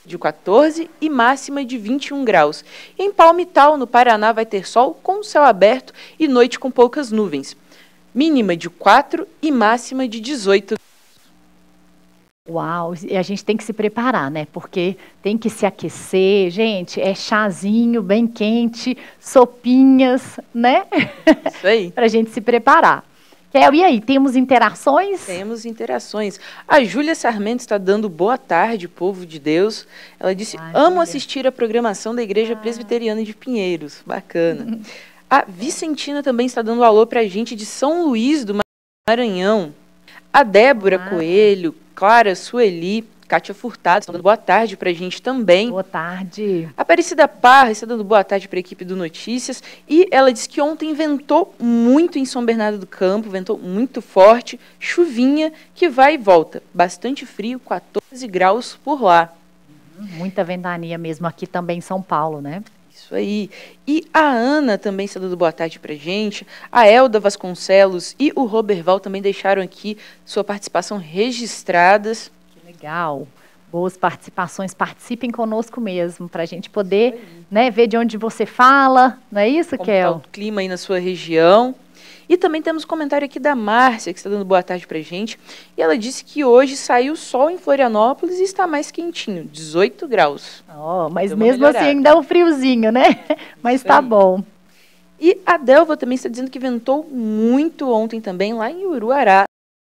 de 14 e máxima de 21 graus. Em Palmital, no Paraná, vai ter sol com céu aberto e noite com poucas nuvens. Mínima de 4 e máxima de 18. Uau, e a gente tem que se preparar, né? Porque tem que se aquecer, gente, é chazinho bem quente, sopinhas, né? Isso aí. Pra gente se preparar. Kel, e aí, temos interações? Temos interações. A Júlia Sarmento está dando boa tarde, povo de Deus. Ela disse, amo assistir a programação da Igreja Presbiteriana de Pinheiros. Bacana. A Vicentina também está dando alô para a gente de São Luís do Maranhão. A Débora Coelho, Clara Sueli, Kátia Furtado estão dando boa tarde para a gente também. Boa tarde. A Aparecida Parra está dando boa tarde para a equipe do Notícias. E ela disse que ontem ventou muito em São Bernardo do Campo, ventou muito forte, chuvinha que vai e volta. Bastante frio, 14 graus por lá. Muita ventania mesmo aqui também em São Paulo, né? Isso aí. E a Ana também está dando boa tarde pra gente. A Elda Vasconcelos e o Roberval também deixaram aqui sua participação registradas. Que legal. Boas participações. Participem conosco mesmo, para a gente poder, né, ver de onde você fala. Não é isso, Kel? Como tá o clima aí na sua região. E também temos um comentário aqui da Márcia, que está dando boa tarde pra gente. E ela disse que hoje saiu sol em Florianópolis e está mais quentinho, 18 graus. Oh, mas mesmo assim ainda é um friozinho, né? Mas tá bom. E a Delva também está dizendo que ventou muito ontem também, lá em Uruará,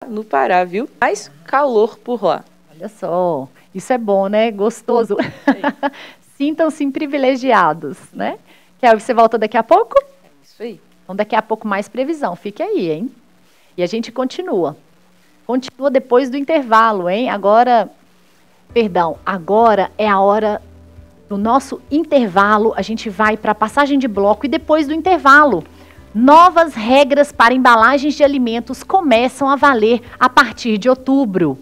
no Pará, viu? Mais calor por lá. Olha só, isso é bom, né? Gostoso. Sintam-se privilegiados, né? Kel, você volta daqui a pouco? É isso aí. Então, daqui a pouco mais previsão. Fique aí, hein? E a gente continua. Continua depois do intervalo, hein? Agora é a hora do nosso intervalo. A gente vai para a passagem de bloco e depois do intervalo. Novas regras para embalagens de alimentos começam a valer a partir de outubro.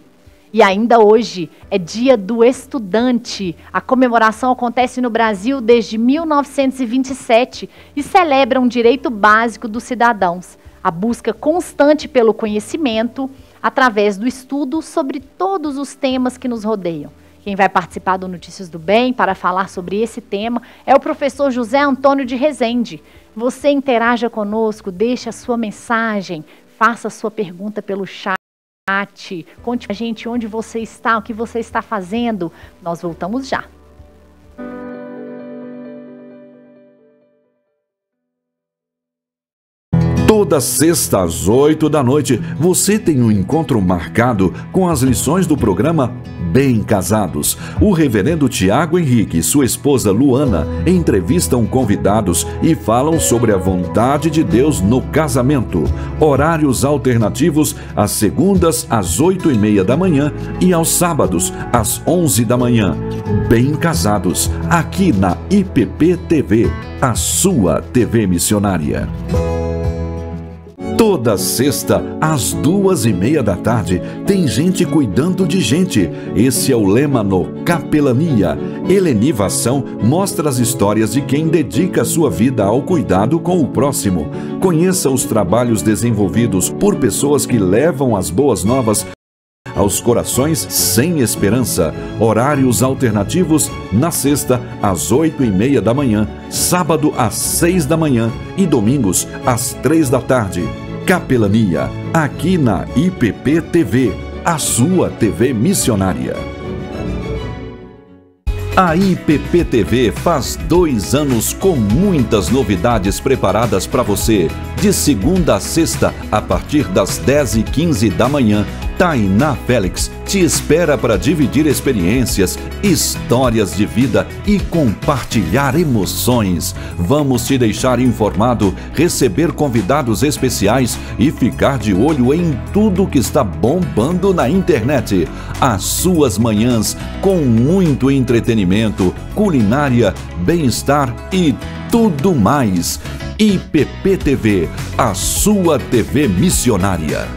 E ainda hoje é Dia do Estudante. A comemoração acontece no Brasil desde 1927 e celebra um direito básico dos cidadãos, a busca constante pelo conhecimento através do estudo sobre todos os temas que nos rodeiam. Quem vai participar do Notícias do Bem para falar sobre esse tema é o professor José Antônio de Rezende. Você interaja conosco, deixe a sua mensagem, faça a sua pergunta pelo chat, conte a gente onde você está, o que você está fazendo. Nós voltamos já. Toda sexta às 8 da noite, você tem um encontro marcado com as lições do programa Bem Casados. O reverendo Tiago Henrique e sua esposa Luana entrevistam convidados e falam sobre a vontade de Deus no casamento. Horários alternativos às segundas às 8h30 da manhã e aos sábados às 11 da manhã. Bem Casados, aqui na IPP TV, a sua TV missionária. Toda sexta, às 2h30 da tarde, tem gente cuidando de gente. Esse é o lema no Capelania. Helenivação mostra as histórias de quem dedica sua vida ao cuidado com o próximo. Conheça os trabalhos desenvolvidos por pessoas que levam as boas novas aos corações sem esperança. Horários alternativos na sexta às 8h30 da manhã, sábado às 6 da manhã e domingos às 3 da tarde. Capelania, aqui na IPP TV, a sua TV missionária. A IPP TV faz 2 anos com muitas novidades preparadas para você. De segunda a sexta, a partir das 10h15 da manhã, Tainá Félix te espera para dividir experiências, histórias de vida e compartilhar emoções. Vamos te deixar informado, receber convidados especiais e ficar de olho em tudo que está bombando na internet. As suas manhãs com muito entretenimento, culinária, bem-estar e tudo mais. IPP TV, a sua TV missionária.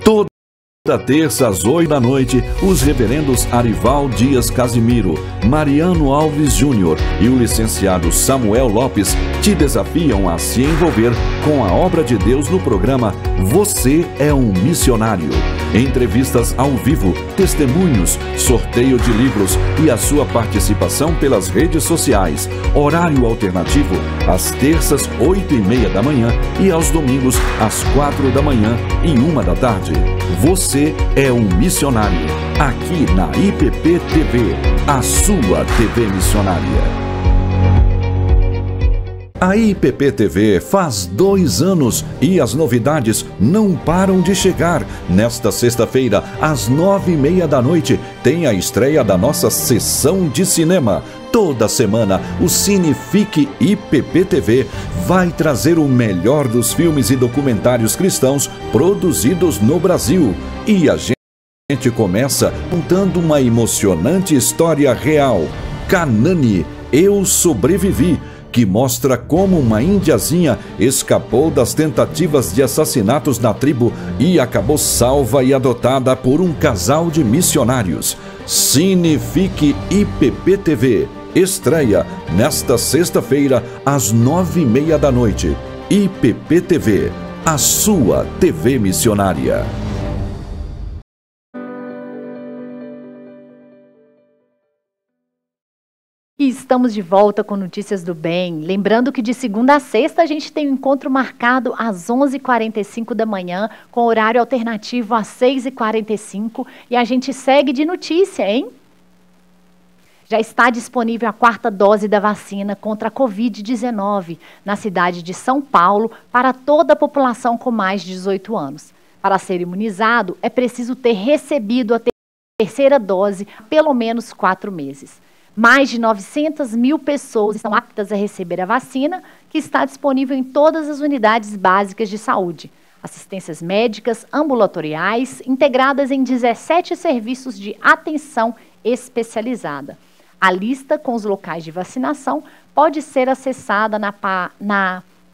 Toda terça às 8 da noite, os reverendos Arival Dias Casimiro, Mariano Alves Júnior e o licenciado Samuel Lopes te desafiam a se envolver com a obra de Deus no programa Você é um Missionário. Entrevistas ao vivo, testemunhos, sorteio de livros e a sua participação pelas redes sociais. Horário alternativo às terças 8h30 da manhã e aos domingos às 4 da manhã e 1 da tarde. Você é um missionário, aqui na IPP TV, a sua TV missionária. A IPP TV faz 2 anos e as novidades não param de chegar. Nesta sexta-feira, às 9h30 da noite, tem a estreia da nossa sessão de cinema. Toda semana, o Cinefique IPP TV vai trazer o melhor dos filmes e documentários cristãos produzidos no Brasil. E a gente começa contando uma emocionante história real. Canani, Eu Sobrevivi, que mostra como uma indiazinha escapou das tentativas de assassinatos na tribo e acabou salva e adotada por um casal de missionários. Cinefique IPP TV estreia nesta sexta-feira às 9h30 da noite. IPP TV, a sua TV missionária. E estamos de volta com Notícias do Bem. Lembrando que de segunda a sexta a gente tem um encontro marcado às 11h45 da manhã, com horário alternativo às 6h45. E a gente segue de notícia, hein? Já está disponível a 4ª dose da vacina contra a Covid-19 na cidade de São Paulo para toda a população com mais de 18 anos. Para ser imunizado, é preciso ter recebido a 3ª dose há pelo menos 4 meses. Mais de 900 mil pessoas estão aptas a receber a vacina, que está disponível em todas as unidades básicas de saúde. Assistências médicas ambulatoriais, integradas em 17 serviços de atenção especializada. A lista com os locais de vacinação pode ser acessada na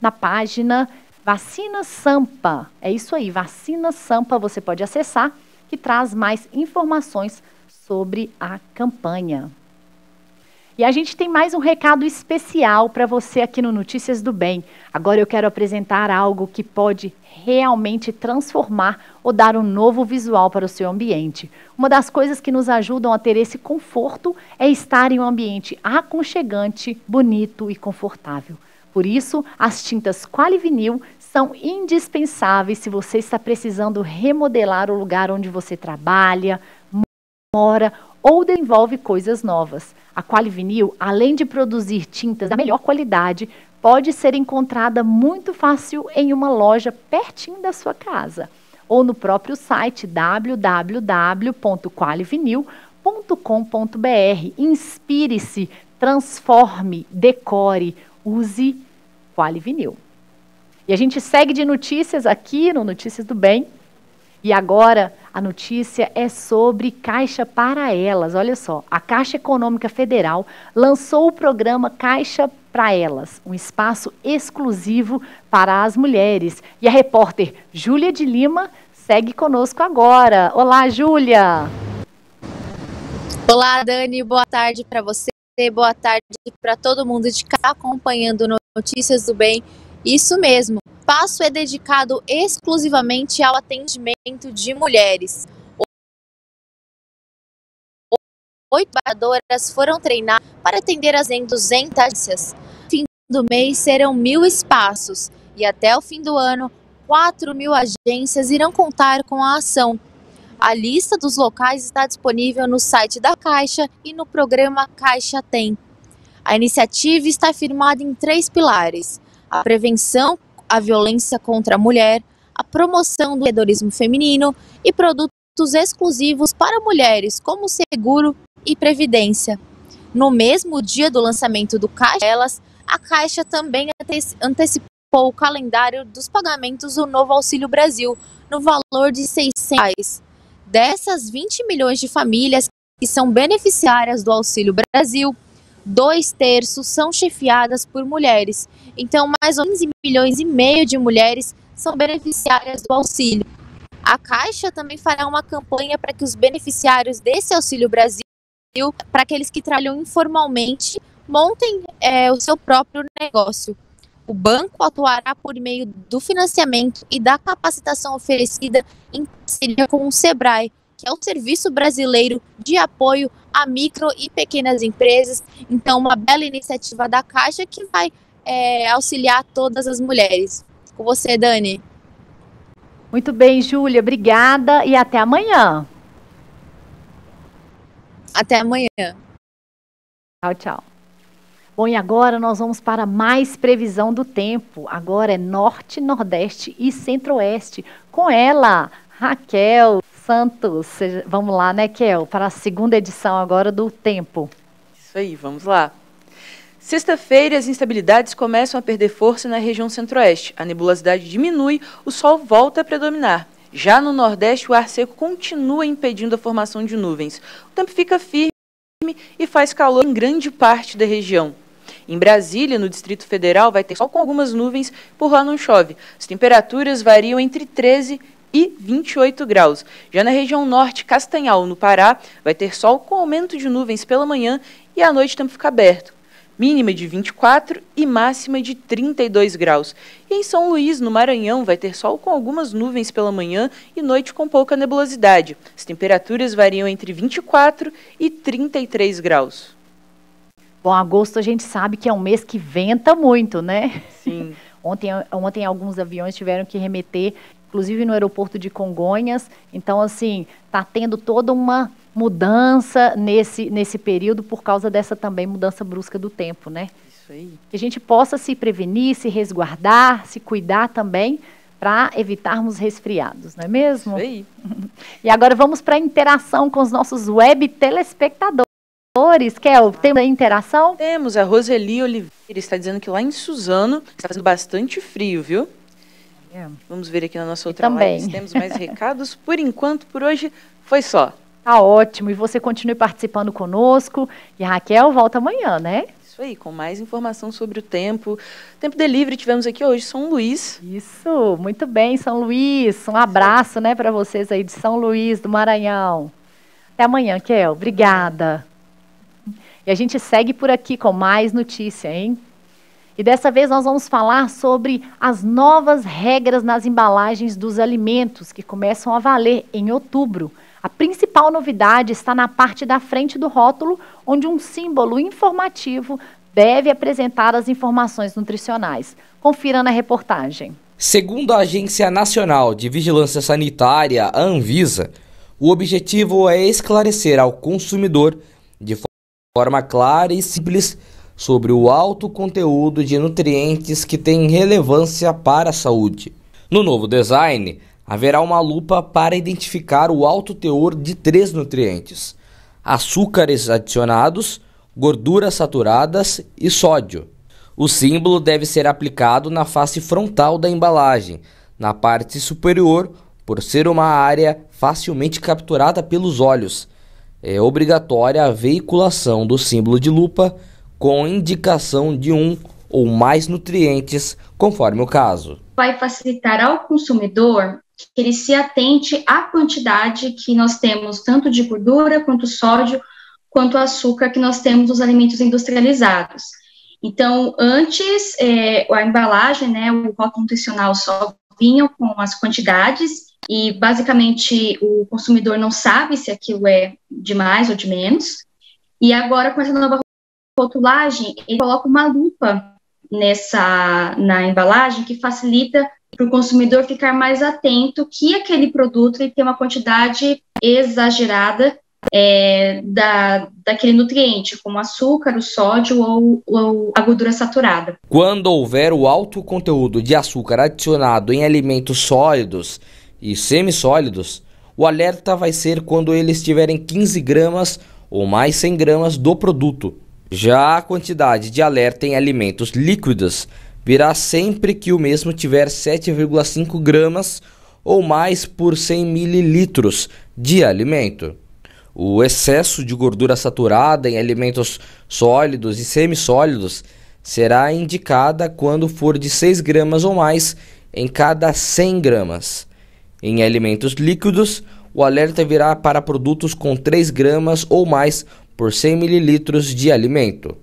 página Vacina Sampa. É isso aí, Vacina Sampa, você pode acessar, que traz mais informações sobre a campanha. E a gente tem mais um recado especial para você aqui no Notícias do Bem. Agora eu quero apresentar algo que pode realmente transformar ou dar um novo visual para o seu ambiente. Uma das coisas que nos ajudam a ter esse conforto é estar em um ambiente aconchegante, bonito e confortável. Por isso, as tintas Qualivinil são indispensáveis se você está precisando remodelar o lugar onde você trabalha, mora ou desenvolve coisas novas. A Qualivinil, além de produzir tintas da melhor qualidade, pode ser encontrada muito fácil em uma loja pertinho da sua casa ou no próprio site www.qualivinil.com.br. Inspire-se, transforme, decore, use Qualivinil. E a gente segue de notícias aqui no Notícias do Bem. E agora a notícia é sobre Caixa para Elas. Olha só, a Caixa Econômica Federal lançou o programa Caixa para Elas, um espaço exclusivo para as mulheres. E a repórter Júlia de Lima segue conosco agora. Olá, Júlia! Olá, Dani, boa tarde para você, boa tarde para todo mundo de cá acompanhando Notícias do Bem. Isso mesmo. O espaço é dedicado exclusivamente ao atendimento de mulheres. 8 trabalhadoras foram treinadas para atender as 200 agências. No fim do mês serão 1.000 espaços e até o fim do ano, 4.000 agências irão contar com a ação. A lista dos locais está disponível no site da Caixa e no programa Caixa Tem. A iniciativa está firmada em 3 pilares: a prevenção à violência contra a mulher, a promoção do empreendedorismo feminino e produtos exclusivos para mulheres, como seguro e previdência. No mesmo dia do lançamento do Caixa Elas, a Caixa também antecipou o calendário dos pagamentos do novo Auxílio Brasil, no valor de R$ 600. Dessas 20 milhões de famílias que são beneficiárias do Auxílio Brasil, 2/3 são chefiadas por mulheres. Então, mais ou menos 15 milhões e meio de mulheres são beneficiárias do auxílio. A Caixa também fará uma campanha para que os beneficiários desse Auxílio Brasil, para aqueles que trabalham informalmente, montem o seu próprio negócio. O banco atuará por meio do financiamento e da capacitação oferecida em parceria com o SEBRAE, que é o Serviço Brasileiro de Apoio a Micro e Pequenas Empresas. Então, uma bela iniciativa da Caixa que vai auxiliar todas as mulheres. Com você, Dani. Muito bem, Júlia, obrigada e até amanhã. Até amanhã. Tchau, tchau. Bom, e agora nós vamos para mais previsão do tempo. Agora é Norte, Nordeste e Centro-Oeste. Com ela, Raquel Santos. Vamos lá, né, Kel? Para a segunda edição agora do Tempo. Isso aí, vamos lá. Sexta-feira, as instabilidades começam a perder força na região Centro-Oeste. A nebulosidade diminui, o sol volta a predominar. Já no Nordeste, o ar seco continua impedindo a formação de nuvens. O tempo fica firme e faz calor em grande parte da região. Em Brasília, no Distrito Federal, vai ter sol com algumas nuvens, por lá não chove. As temperaturas variam entre 13 e 28 graus. Já na região norte, Castanhal, no Pará, vai ter sol com aumento de nuvens pela manhã e à noite o tempo fica aberto. Mínima de 24 e máxima de 32 graus. E em São Luís, no Maranhão, vai ter sol com algumas nuvens pela manhã e noite com pouca nebulosidade. As temperaturas variam entre 24 e 33 graus. Bom, agosto a gente sabe que é um mês que venta muito, né? Sim. Ontem alguns aviões tiveram que remeter, inclusive no aeroporto de Congonhas. Então, assim, está tendo toda uma mudança nesse período por causa dessa também mudança brusca do tempo, né? Isso aí. Que a gente possa se prevenir, se resguardar, se cuidar também para evitarmos resfriados, não é mesmo? Isso aí. E agora vamos para a interação com os nossos web telespectadores. Kel, tem a interação? Temos, a Roseli Oliveira está dizendo que lá em Suzano está fazendo bastante frio, viu? Vamos ver aqui na nossa outra live se temos mais recados. Por enquanto, por hoje, foi só. Tá ótimo, e você continue participando conosco. E a Raquel volta amanhã, né? Isso aí, com mais informação sobre o tempo. Tempo Delivery tivemos aqui hoje, São Luís. Isso, muito bem, São Luís. Um abraço, né, para vocês aí de São Luís, do Maranhão. Até amanhã, Kel. Obrigada. E a gente segue por aqui com mais notícia, hein? E dessa vez nós vamos falar sobre as novas regras nas embalagens dos alimentos que começam a valer em outubro. A principal novidade está na parte da frente do rótulo, onde um símbolo informativo deve apresentar as informações nutricionais. Confira na reportagem. Segundo a Agência Nacional de Vigilância Sanitária, a Anvisa, o objetivo é esclarecer ao consumidor de forma clara e simples sobre o alto conteúdo de nutrientes que tem relevância para a saúde. No novo design, haverá uma lupa para identificar o alto teor de 3 nutrientes: açúcares adicionados, gorduras saturadas e sódio. O símbolo deve ser aplicado na face frontal da embalagem, na parte superior, por ser uma área facilmente capturada pelos olhos. É obrigatória a veiculação do símbolo de lupa com indicação de um ou mais nutrientes, conforme o caso. Vai facilitar ao consumidor que ele se atente à quantidade que nós temos, tanto de gordura, quanto sódio, quanto açúcar que nós temos nos alimentos industrializados. Então, antes, a embalagem, né, o rótulo nutricional só vinha com as quantidades e, basicamente, o consumidor não sabe se aquilo é de mais ou de menos. E agora, com essa nova rotulagem, ele coloca uma lupa na embalagem que facilita para o consumidor ficar mais atento que aquele produto ele tem uma quantidade exagerada daquele nutriente, como açúcar, o sódio ou a gordura saturada. Quando houver o alto conteúdo de açúcar adicionado em alimentos sólidos e semissólidos, o alerta vai ser quando eles tiverem 15 gramas ou mais 100 gramas do produto. Já a quantidade de alerta em alimentos líquidos virá sempre que o mesmo tiver 7,5 gramas ou mais por 100 mililitros de alimento. O excesso de gordura saturada em alimentos sólidos e semissólidos será indicada quando for de 6 gramas ou mais em cada 100 gramas. Em alimentos líquidos, o alerta virá para produtos com 3 gramas ou mais por 100 mililitros de alimento.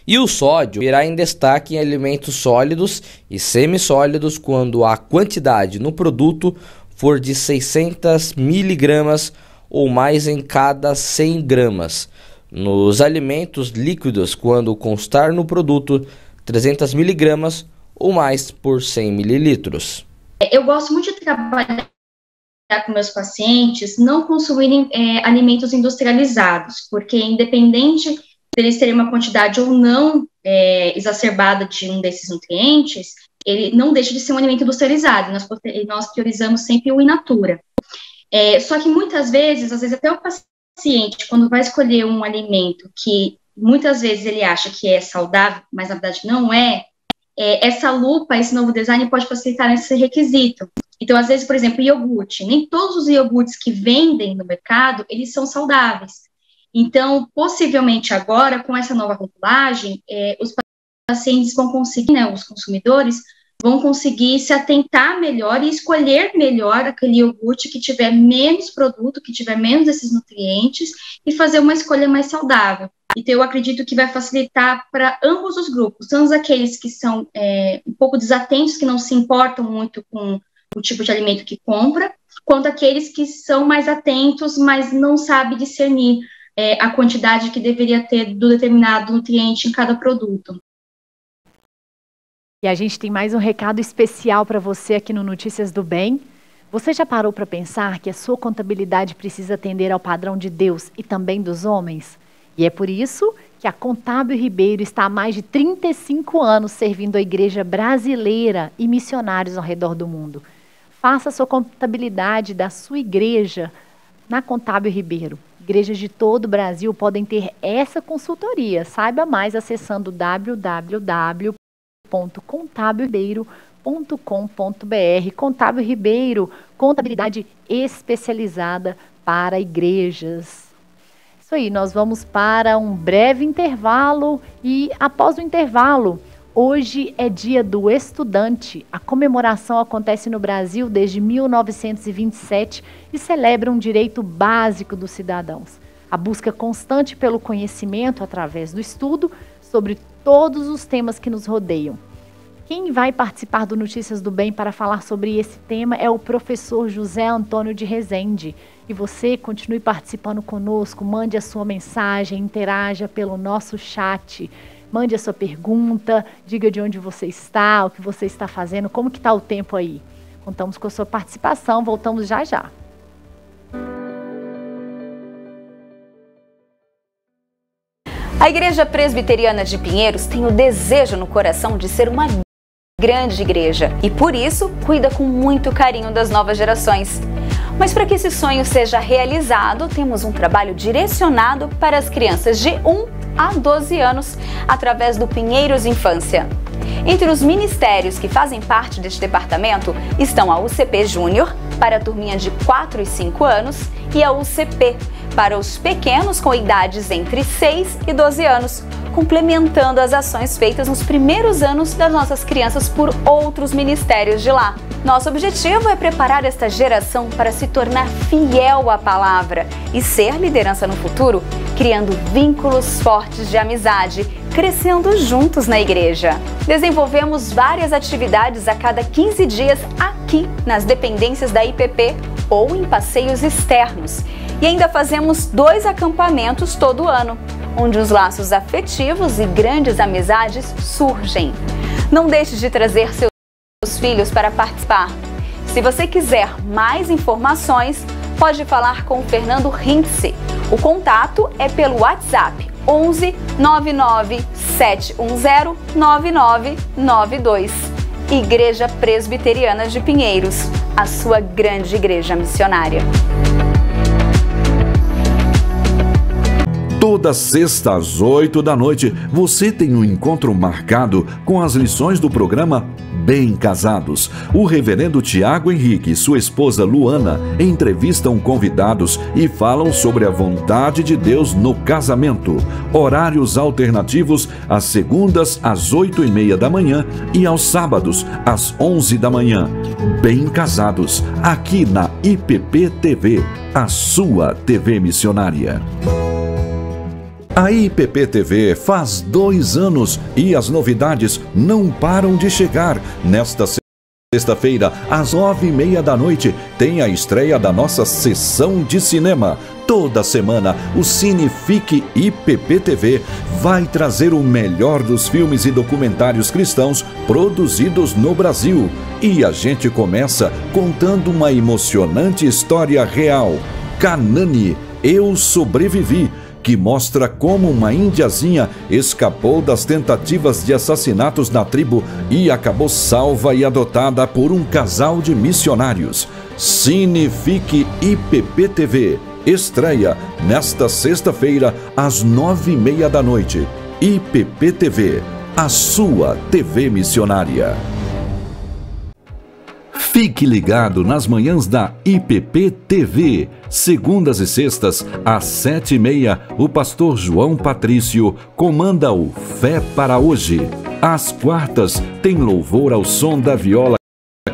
E o sódio virá em destaque em alimentos sólidos e semissólidos quando a quantidade no produto for de 600 miligramas ou mais em cada 100 gramas. Nos alimentos líquidos, quando constar no produto 300 miligramas ou mais por 100 mililitros. Eu gosto muito de trabalhar com meus pacientes não consumirem alimentos industrializados, porque independente deles terem uma quantidade ou não exacerbada de um desses nutrientes, ele não deixa de ser um alimento industrializado. Nós priorizamos sempre o in natura. Só que muitas vezes, às vezes até o paciente, quando vai escolher um alimento que muitas vezes ele acha que é saudável, mas na verdade não é, essa lupa, esse novo design pode facilitar esse requisito. Então, às vezes, por exemplo, iogurte, nem todos os iogurtes que vendem no mercado, eles são saudáveis. Então, possivelmente agora, com essa nova rotulagem, os pacientes vão conseguir, né, os consumidores, vão conseguir se atentar melhor e escolher melhor aquele iogurte que tiver menos produto, que tiver menos esses nutrientes, e fazer uma escolha mais saudável. Então, eu acredito que vai facilitar para ambos os grupos, tanto aqueles que são um pouco desatentos, que não se importam muito com o tipo de alimento que compra, quanto aqueles que são mais atentos, mas não sabem discernir a quantidade que deveria ter do determinado nutriente em cada produto. E a gente tem mais um recado especial para você aqui no Notícias do Bem. Você já parou para pensar que a sua contabilidade precisa atender ao padrão de Deus e também dos homens? E é por isso que a Contábil Ribeiro está há mais de 35 anos servindo a igreja brasileira e missionários ao redor do mundo. Faça a sua contabilidade da sua igreja na Contábil Ribeiro. Igrejas de todo o Brasil podem ter essa consultoria. Saiba mais acessando www.contabilribeiro.com.br. Contábil Ribeiro, contabilidade especializada para igrejas. Isso aí, nós vamos para um breve intervalo e após o intervalo, hoje é dia do estudante. A comemoração acontece no Brasil desde 1927 e celebra um direito básico dos cidadãos. A busca constante pelo conhecimento através do estudo sobre todos os temas que nos rodeiam. Quem vai participar do Notícias do Bem para falar sobre esse tema é o professor José Antônio de Rezende. E você continue participando conosco, mande a sua mensagem, interaja pelo nosso chat. Mande a sua pergunta, diga de onde você está, o que você está fazendo, como que está o tempo aí. Contamos com a sua participação, voltamos já já. A Igreja Presbiteriana de Pinheiros tem o desejo no coração de ser uma grande igreja e, por isso, cuida com muito carinho das novas gerações. Mas para que esse sonho seja realizado, temos um trabalho direcionado para as crianças de 1 a 12 anos, através do Pinheiros Infância. Entre os ministérios que fazem parte deste departamento estão a UCP Júnior, para a turminha de 4 e 5 anos, e a UCP, para os pequenos com idades entre 6 e 12 anos, complementando as ações feitas nos primeiros anos das nossas crianças por outros ministérios de lá. Nosso objetivo é preparar esta geração para se tornar fiel à palavra e ser liderança no futuro, criando vínculos fortes de amizade, crescendo juntos na igreja. Desenvolvemos várias atividades a cada 15 dias aqui nas dependências da IPP ou em passeios externos. E ainda fazemos 2 acampamentos todo ano, onde os laços afetivos e grandes amizades surgem. Não deixe de trazer seus filhos para participar. Se você quiser mais informações, pode falar com o Fernando Rintze. O contato é pelo WhatsApp 11 99 710 9992. Igreja Presbiteriana de Pinheiros, a sua grande igreja missionária. Toda sexta às 8 da noite, você tem um encontro marcado com as lições do programa Bem Casados. O reverendo Tiago Henrique e sua esposa Luana entrevistam convidados e falam sobre a vontade de Deus no casamento. Horários alternativos às segundas às 8h30 da manhã e aos sábados às 11 da manhã. Bem Casados, aqui na IPP TV, a sua TV missionária. A IPP TV faz 2 anos e as novidades não param de chegar. Nesta sexta-feira, às 9h30 da noite, tem a estreia da nossa sessão de cinema. Toda semana, o Cinefique IPP TV vai trazer o melhor dos filmes e documentários cristãos produzidos no Brasil. E a gente começa contando uma emocionante história real. Canani, Eu Sobrevivi, que mostra como uma índiazinha escapou das tentativas de assassinatos na tribo e acabou salva e adotada por um casal de missionários. Cinefique IPP TV estreia nesta sexta-feira às 9h30 da noite. IPP TV, a sua TV missionária. Fique ligado nas manhãs da IPP TV. Segundas e sextas, às 7h30, o pastor João Patrício comanda o Fé para Hoje. Às quartas, tem louvor ao som da viola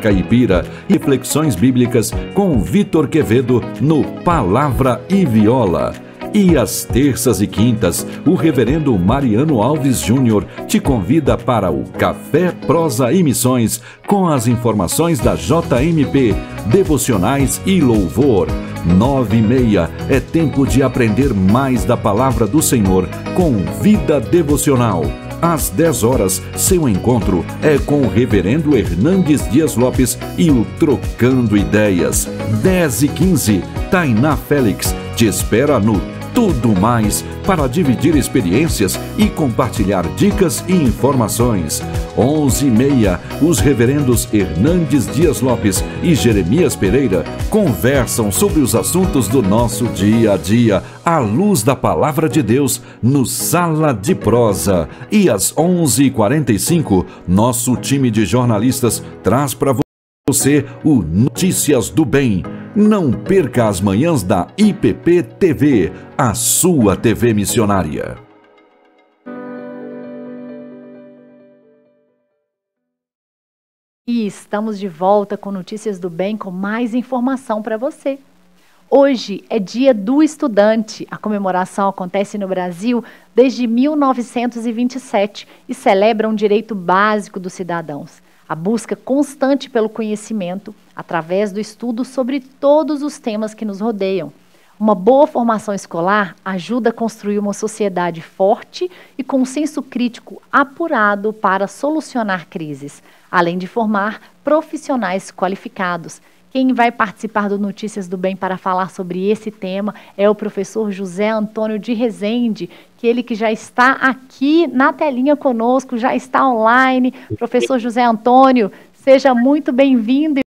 caipira e reflexões bíblicas com Vitor Quevedo no Palavra e Viola. E às terças e quintas, o reverendo Mariano Alves Júnior te convida para o Café, Prosa e Missões com as informações da JMP, devocionais e louvor. 9h30 é tempo de aprender mais da Palavra do Senhor com Vida Devocional. Às 10 horas, seu encontro é com o reverendo Hernandes Dias Lopes e o Trocando Ideias. 10h15, Tainá Félix te espera no Tudo Mais para dividir experiências e compartilhar dicas e informações. 11h30, os reverendos Hernandes Dias Lopes e Jeremias Pereira conversam sobre os assuntos do nosso dia a dia, à luz da Palavra de Deus, no Sala de Prosa. E às 11h45, nosso time de jornalistas traz para você o Notícias do Bem, Não perca as manhãs da IPP TV, a sua TV missionária. E estamos de volta com Notícias do Bem, com mais informação para você. Hoje é Dia do Estudante. A comemoração acontece no Brasil desde 1927 e celebra um direito básico dos cidadãos. A busca constante pelo conhecimento, através do estudo sobre todos os temas que nos rodeiam. Uma boa formação escolar ajuda a construir uma sociedade forte e com um senso crítico apurado para solucionar crises, além de formar profissionais qualificados. Quem vai participar do Notícias do Bem para falar sobre esse tema é o professor José Antônio de Rezende, que já está aqui na telinha conosco, já está online. Professor José Antônio, seja muito bem-vindo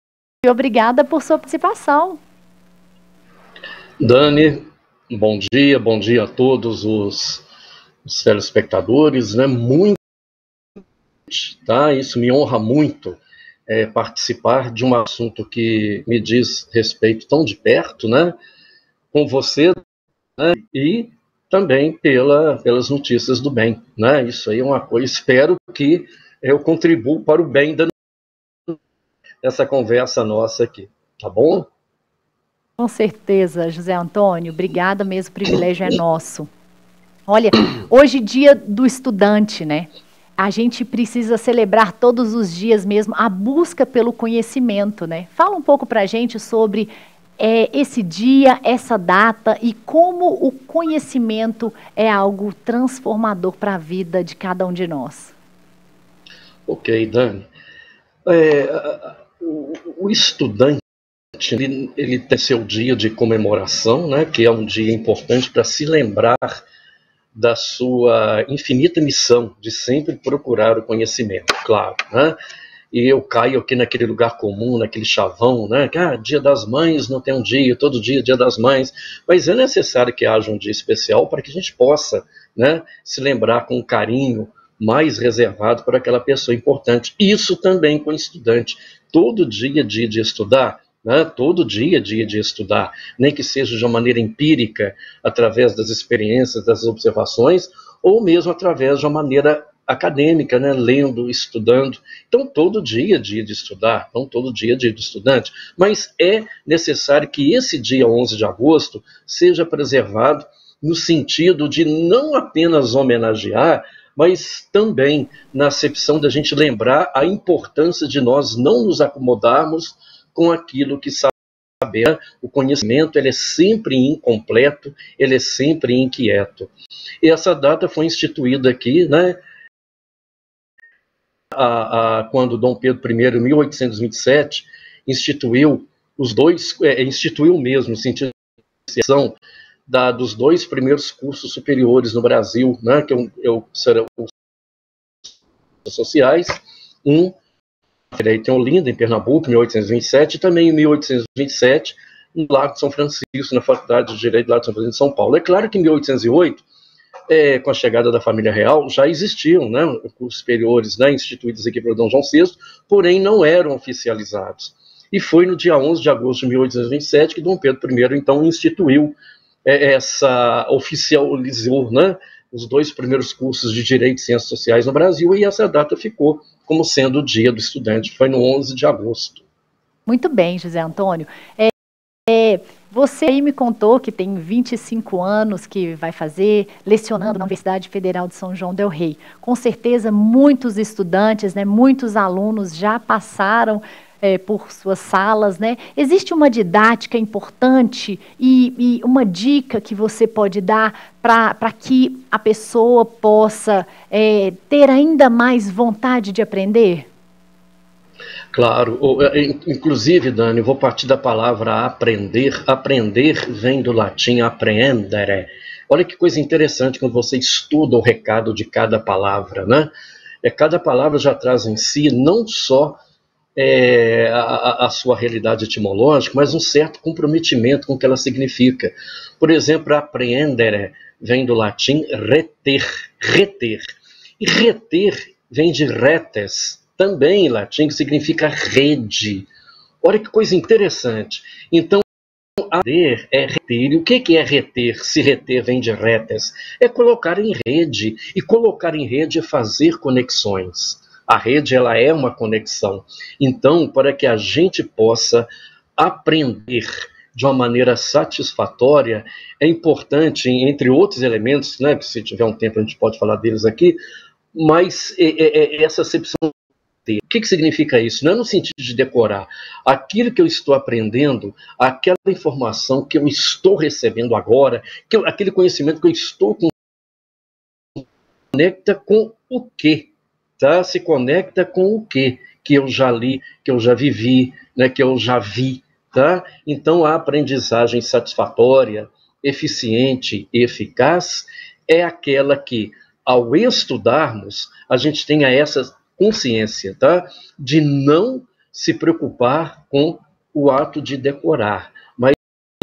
e obrigada por sua participação. Dani, bom dia a todos os telespectadores, né? Muito, tá? Isso me honra muito. Participar de um assunto que me diz respeito tão de perto, né, com você, né, e também pelas notícias do bem, né, isso aí é uma coisa, espero que eu contribuo para o bem dessa conversa nossa aqui, tá bom? Com certeza, José Antônio, obrigada mesmo, o privilégio é nosso. Olha, hoje é Dia do Estudante, né? A gente precisa celebrar todos os dias mesmo a busca pelo conhecimento, né? Fala um pouco para a gente sobre esse dia, essa data e como o conhecimento é algo transformador para a vida de cada um de nós. Ok, Dani. O estudante, ele tem seu dia de comemoração, né? Que é um dia importante para se lembrar da sua infinita missão de sempre procurar o conhecimento, claro, né? E eu caio aqui naquele lugar comum, naquele chavão, né? Dia das Mães não tem um dia, todo dia é Dia das Mães, mas é necessário que haja um dia especial para que a gente possa, né, se lembrar com um carinho mais reservado para aquela pessoa importante. Isso também com o estudante. Todo dia é dia de estudar, né? Todo dia é dia de estudar, nem que seja de uma maneira empírica, através das experiências, das observações, ou mesmo através de uma maneira acadêmica, né? Lendo, estudando. Então, todo dia é dia de estudar, então todo dia é dia do estudante. Mas é necessário que esse dia 11 de agosto seja preservado no sentido de não apenas homenagear, mas também na acepção da gente lembrar a importância de nós não nos acomodarmos com aquilo que saber. O conhecimento, ele é sempre incompleto, ele é sempre inquieto. E essa data foi instituída aqui, né, quando Dom Pedro I, em 1827, instituiu instituiu mesmo, no sentido de dos dois primeiros cursos superiores no Brasil, né, que serão os sociais, tem Olinda, em Pernambuco, em 1827, e também em 1827, no Lago de São Francisco, na Faculdade de Direito do Lago de São Francisco, de São Paulo. É claro que em 1808, com a chegada da família real, já existiam, né, cursos superiores, né, instituídos aqui pelo Dom João VI, porém não eram oficializados. E foi no dia 11 de agosto de 1827 que Dom Pedro I, então, instituiu oficializou, né, os dois primeiros cursos de Direito e Ciências Sociais no Brasil, e essa data ficou como sendo o Dia do Estudante, foi no 11 de agosto. Muito bem, José Antônio. Você aí me contou que tem 25 anos que vai fazer, lecionando na Universidade Federal de São João del Rei. Com certeza, muitos estudantes, né, muitos alunos já passaram por suas salas, né? Existe uma didática importante e uma dica que você pode dar para que a pessoa possa ter ainda mais vontade de aprender? Claro, inclusive, Dani, vou partir da palavra aprender. Aprender vem do latim apprehendere. Olha que coisa interessante quando você estuda o recado de cada palavra, né? Cada palavra já traz em si não só a sua realidade etimológica, mas um certo comprometimento com o que ela significa. Por exemplo, apprehendere vem do latim reter, reter. E reter vem de retes, também em latim, que significa rede. Olha que coisa interessante. Então, aprender é reter. E o que é reter? Se reter vem de retes. É colocar em rede. E colocar em rede é fazer conexões. A rede, ela é uma conexão. Então, para que a gente possa aprender de uma maneira satisfatória, é importante, entre outros elementos, né, que se tiver um tempo a gente pode falar deles aqui, mas essa acepção. O que significa isso? Não é no sentido de decorar. Aquilo que eu estou aprendendo, aquela informação que eu estou recebendo agora, aquele conhecimento que eu estou conecta com o quê? Tá? Se conecta com o quê? Que eu já li, que eu já vivi, né, que eu já vi. Tá? Então, a aprendizagem satisfatória, eficiente e eficaz é aquela que, ao estudarmos, a gente tenha essa consciência, tá? De não se preocupar com o ato de decorar, mas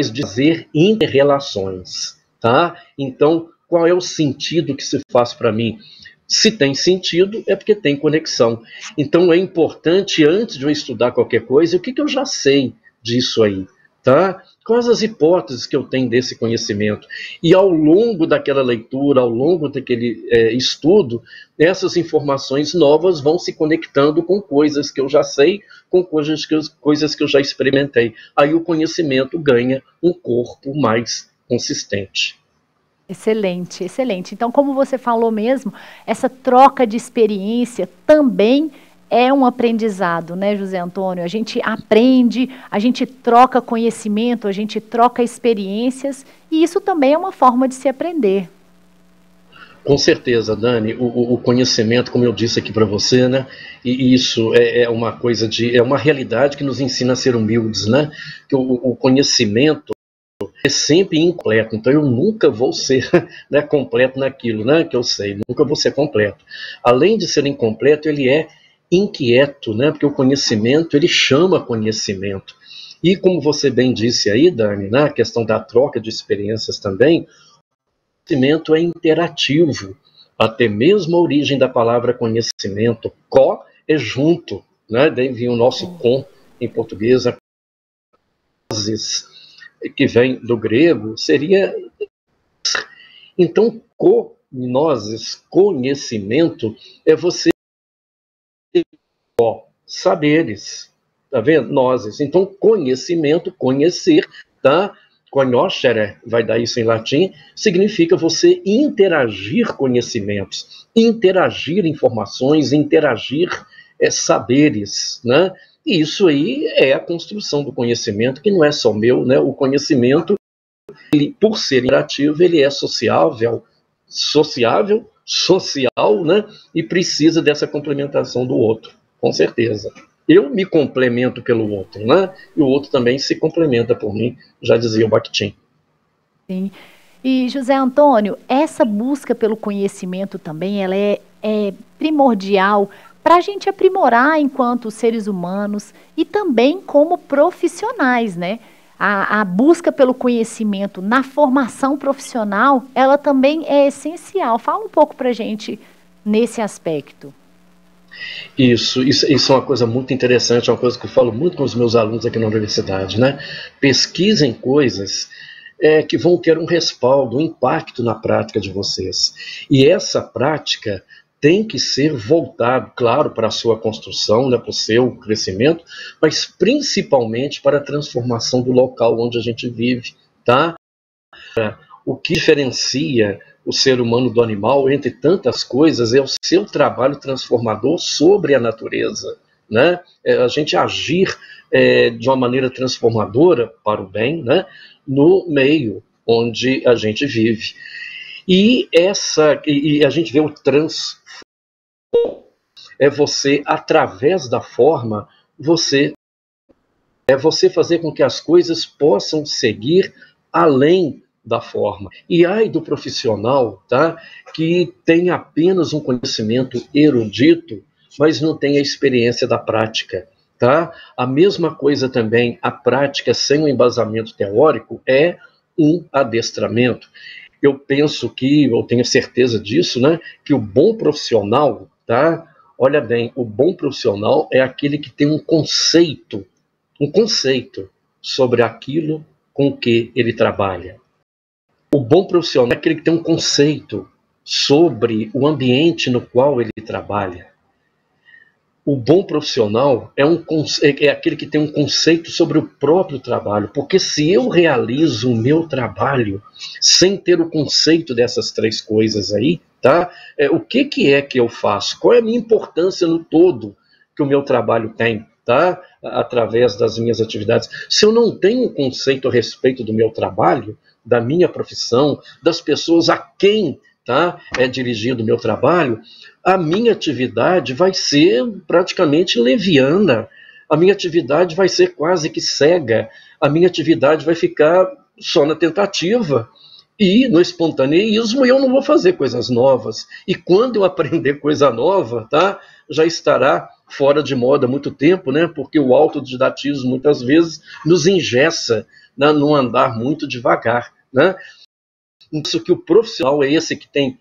de fazer interrelações. Tá? Então, qual é o sentido que se faz para mim? Se tem sentido, é porque tem conexão. Então, é importante, antes de eu estudar qualquer coisa, o que eu já sei disso aí, tá? Quais as hipóteses que eu tenho desse conhecimento? E ao longo daquela leitura, ao longo daquele estudo, essas informações novas vão se conectando com coisas que eu já sei, com coisas que eu já experimentei. Aí o conhecimento ganha um corpo mais consistente. Excelente, excelente. Então, como você falou mesmo, essa troca de experiência também é um aprendizado, né, José Antônio? A gente aprende, a gente troca conhecimento, a gente troca experiências, e isso também é uma forma de se aprender. Com certeza, Dani, o conhecimento, como eu disse aqui para você, né, e isso é uma coisa é uma realidade que nos ensina a ser humildes, né, que o conhecimento é sempre incompleto, então eu nunca vou ser, né, completo naquilo, né, que eu sei, nunca vou ser completo. Além de ser incompleto, ele é inquieto, né? Porque o conhecimento, ele chama conhecimento. E como você bem disse aí, Dani, né? A questão da troca de experiências também, o conhecimento é interativo. Até mesmo a origem da palavra conhecimento, co é junto, né? Daí vem o nosso com em português, a que vem do grego, seria... Então, conhecimento, é você saberes, tá vendo? Nozes. Então, conhecimento, conhecer, tá? Conoscere, vai dar isso em latim, significa você interagir conhecimentos, interagir informações, interagir saberes, né? E isso aí é a construção do conhecimento, que não é só meu, né? O conhecimento, ele, por ser interativo, ele é sociável, social, né? E precisa dessa complementação do outro, com certeza. Eu me complemento pelo outro, né? E o outro também se complementa por mim, já dizia o Bakhtin. Sim. E, José Antônio, essa busca pelo conhecimento também, ela é primordial para a gente aprimorar enquanto seres humanos e também como profissionais, né? A busca pelo conhecimento na formação profissional, ela também é essencial. Fala um pouco para a gente nesse aspecto. Isso é uma coisa muito interessante, é uma coisa que eu falo muito com os meus alunos aqui na universidade, né? Pesquisem coisas que vão ter um respaldo, um impacto na prática de vocês. E essa prática tem que ser voltado, claro, para a sua construção, né, para o seu crescimento, mas principalmente para a transformação do local onde a gente vive, tá? O que diferencia o ser humano do animal, entre tantas coisas, é o seu trabalho transformador sobre a natureza, né? A gente agir de uma maneira transformadora para o bem, né? No meio onde a gente vive. E a gente vê o é você, através da forma, você fazer com que as coisas possam seguir além da forma. E ai do profissional, tá, que tem apenas um conhecimento erudito, mas não tem a experiência da prática. Tá? A mesma coisa também, a prática sem um embasamento teórico é um adestramento. Eu penso que, eu tenho certeza disso, né, que o bom profissional, tá? Olha bem, o bom profissional é aquele que tem um conceito sobre aquilo com o que ele trabalha. O bom profissional é aquele que tem um conceito sobre o ambiente no qual ele trabalha. O bom profissional é aquele que tem um conceito sobre o próprio trabalho, porque se eu realizo o meu trabalho sem ter o conceito dessas três coisas aí, tá? O que é que eu faço? Qual é a minha importância no todo que o meu trabalho tem, tá? Através das minhas atividades. Se eu não tenho um conceito a respeito do meu trabalho, da minha profissão, das pessoas a quem, tá, é dirigido o meu trabalho, a minha atividade vai ser praticamente leviana, a minha atividade vai ser quase que cega, a minha atividade vai ficar só na tentativa e no espontaneísmo eu não vou fazer coisas novas. E quando eu aprender coisa nova, tá, já estará fora de moda há muito tempo, né, porque o autodidatismo muitas vezes nos engessa, né, num andar muito devagar, né? Isso que o profissional é esse que tem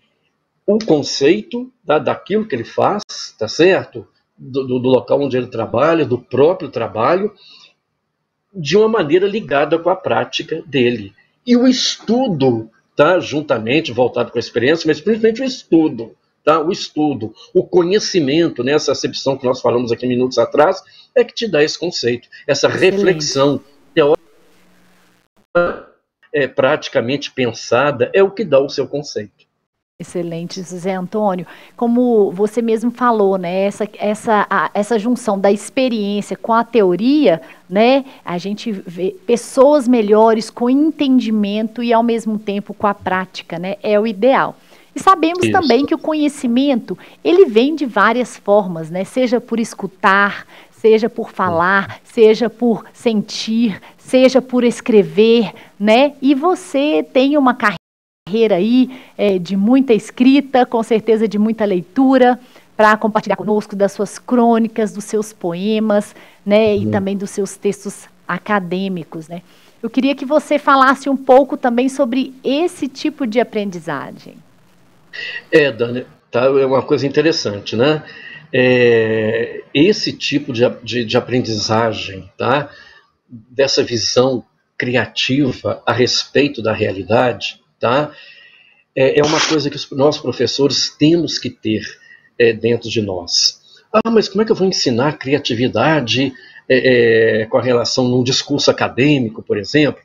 o conceito, tá, daquilo que ele faz, tá certo? Do local onde ele trabalha, do próprio trabalho, de uma maneira ligada com a prática dele. E o estudo, tá, juntamente, voltado com a experiência, mas principalmente o estudo, tá? O estudo, o conhecimento, né, essa acepção que nós falamos aqui minutos atrás, é que te dá esse conceito, essa reflexão teórica praticamente pensada, é o que dá o seu conceito. Excelente, José Antônio. Como você mesmo falou, né, essa junção da experiência com a teoria, né, a gente vê pessoas melhores com entendimento e ao mesmo tempo com a prática, né, é o ideal. E sabemos também que o conhecimento, ele vem de várias formas, né, seja por escutar, seja por falar, seja por sentir, seja por escrever, né, e você tem uma carreira aí de muita escrita, com certeza de muita leitura, para compartilhar conosco das suas crônicas, dos seus poemas, né, e também dos seus textos acadêmicos, né. Eu queria que você falasse um pouco também sobre esse tipo de aprendizagem. Dani, tá, é uma coisa interessante, né? Esse tipo de aprendizagem, tá, dessa visão criativa a respeito da realidade, tá, é uma coisa que nós professores temos que ter dentro de nós. Mas como é que eu vou ensinar criatividade com a relação num discurso acadêmico, por exemplo?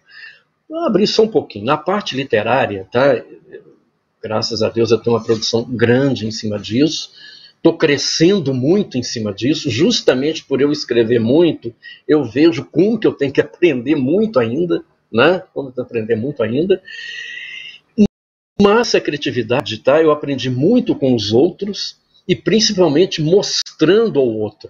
Vou abrir só um pouquinho. Na parte literária, tá, graças a Deus eu tenho uma produção grande em cima disso, estou crescendo muito em cima disso, justamente por eu escrever muito, eu vejo como que eu tenho que aprender muito ainda, né? Como eu tenho que aprender muito ainda. Mas a criatividade, tá? Eu aprendi muito com os outros e principalmente mostrando ao outro.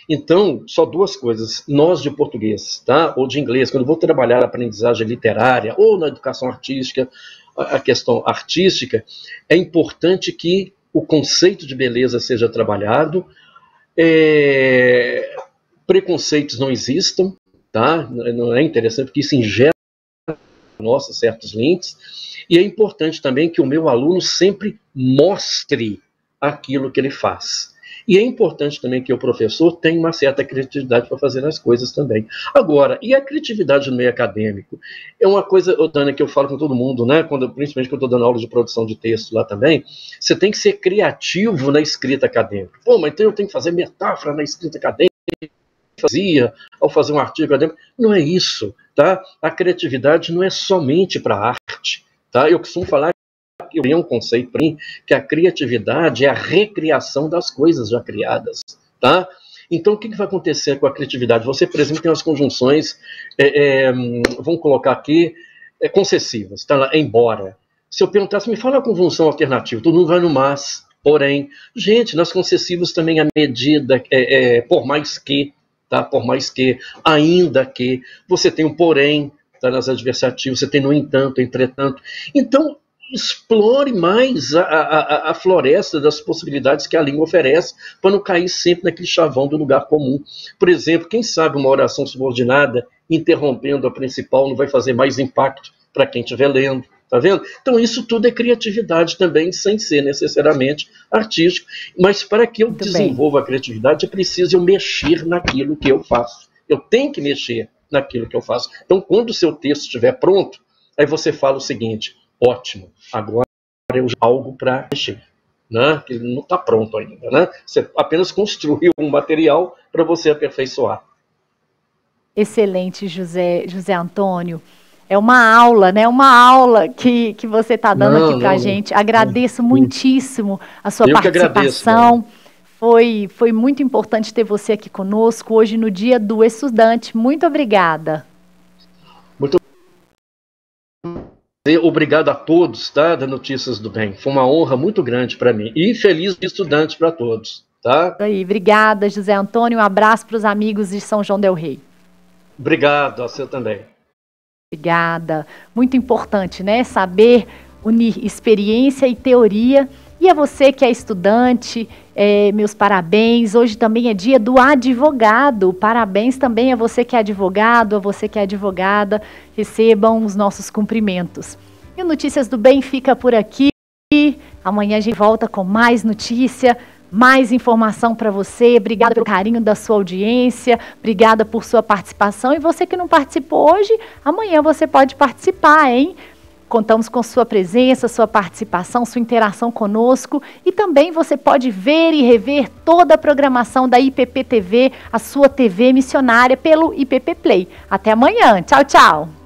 Então, só duas coisas. Nós de português, tá? Ou de inglês, quando eu vou trabalhar a aprendizagem literária ou na educação artística, a questão artística, é importante que o conceito de beleza seja trabalhado, preconceitos não existam, tá? Não é interessante, porque isso ingera certos links, e é importante também que o meu aluno sempre mostre aquilo que ele faz. E é importante também que o professor tenha uma certa criatividade para fazer as coisas também. Agora, e a criatividade no meio acadêmico? É uma coisa, Dana, que eu falo com todo mundo, né? Principalmente quando eu estou dando aula de produção de texto lá também, você tem que ser criativo na escrita acadêmica. Mas então eu tenho que fazer metáfora na escrita acadêmica, ao fazer um artigo acadêmico. Não é isso, tá? A criatividade não é somente para a arte, tá? Eu costumo falar que eu tenho um conceito para mim, que a criatividade é a recriação das coisas já criadas, tá? Então, o que vai acontecer com a criatividade? Você, por exemplo, tem as conjunções, vamos colocar aqui, concessivas, tá lá, embora. Se eu perguntasse, me fala a conjunção alternativa, todo mundo vai no mas, porém. Gente, nas concessivas também a medida por mais que, tá? Por mais que, ainda que, você tem um porém, tá? Nas adversativas, você tem no entanto, entretanto. Então, explore mais a floresta das possibilidades que a língua oferece, para não cair sempre naquele chavão do lugar comum. Por exemplo, quem sabe uma oração subordinada, interrompendo a principal, não vai fazer mais impacto para quem estiver lendo, tá vendo? Então isso tudo é criatividade também, sem ser necessariamente artístico, mas para que eu desenvolva a criatividade, é preciso eu mexer naquilo que eu faço. Eu tenho que mexer, naquilo que eu faço. Então, quando o seu texto estiver pronto, aí você fala o seguinte: ótimo, agora eu já tenho algo para mexer, né? Que não está pronto ainda, né? Você apenas construiu um material para você aperfeiçoar. Excelente, José Antônio. É uma aula, né? Uma aula que você está dando aqui para a gente. Agradeço muitíssimo a sua participação. Foi muito importante ter você aqui conosco hoje no Dia do Estudante. Muito obrigada. Muito obrigado a todos, tá, da Notícias do Bem. Foi uma honra muito grande para mim. E feliz estudante para todos, tá? Aí, obrigada, José Antônio. Um abraço para os amigos de São João del Rei. Obrigado, a você também. Obrigada. Muito importante, né? Saber unir experiência e teoria. E a você que é estudante, meus parabéns. Hoje também é dia do advogado. Parabéns também a você que é advogado, a você que é advogada. Recebam os nossos cumprimentos. E o Notícias do Bem fica por aqui. Amanhã a gente volta com mais notícia, mais informação para você. Obrigada pelo carinho da sua audiência, obrigada por sua participação. E você que não participou hoje, amanhã você pode participar, hein? Contamos com sua presença, sua participação, sua interação conosco. E também você pode ver e rever toda a programação da IPP TV, a sua TV missionária, pelo IPP Play. Até amanhã. Tchau, tchau.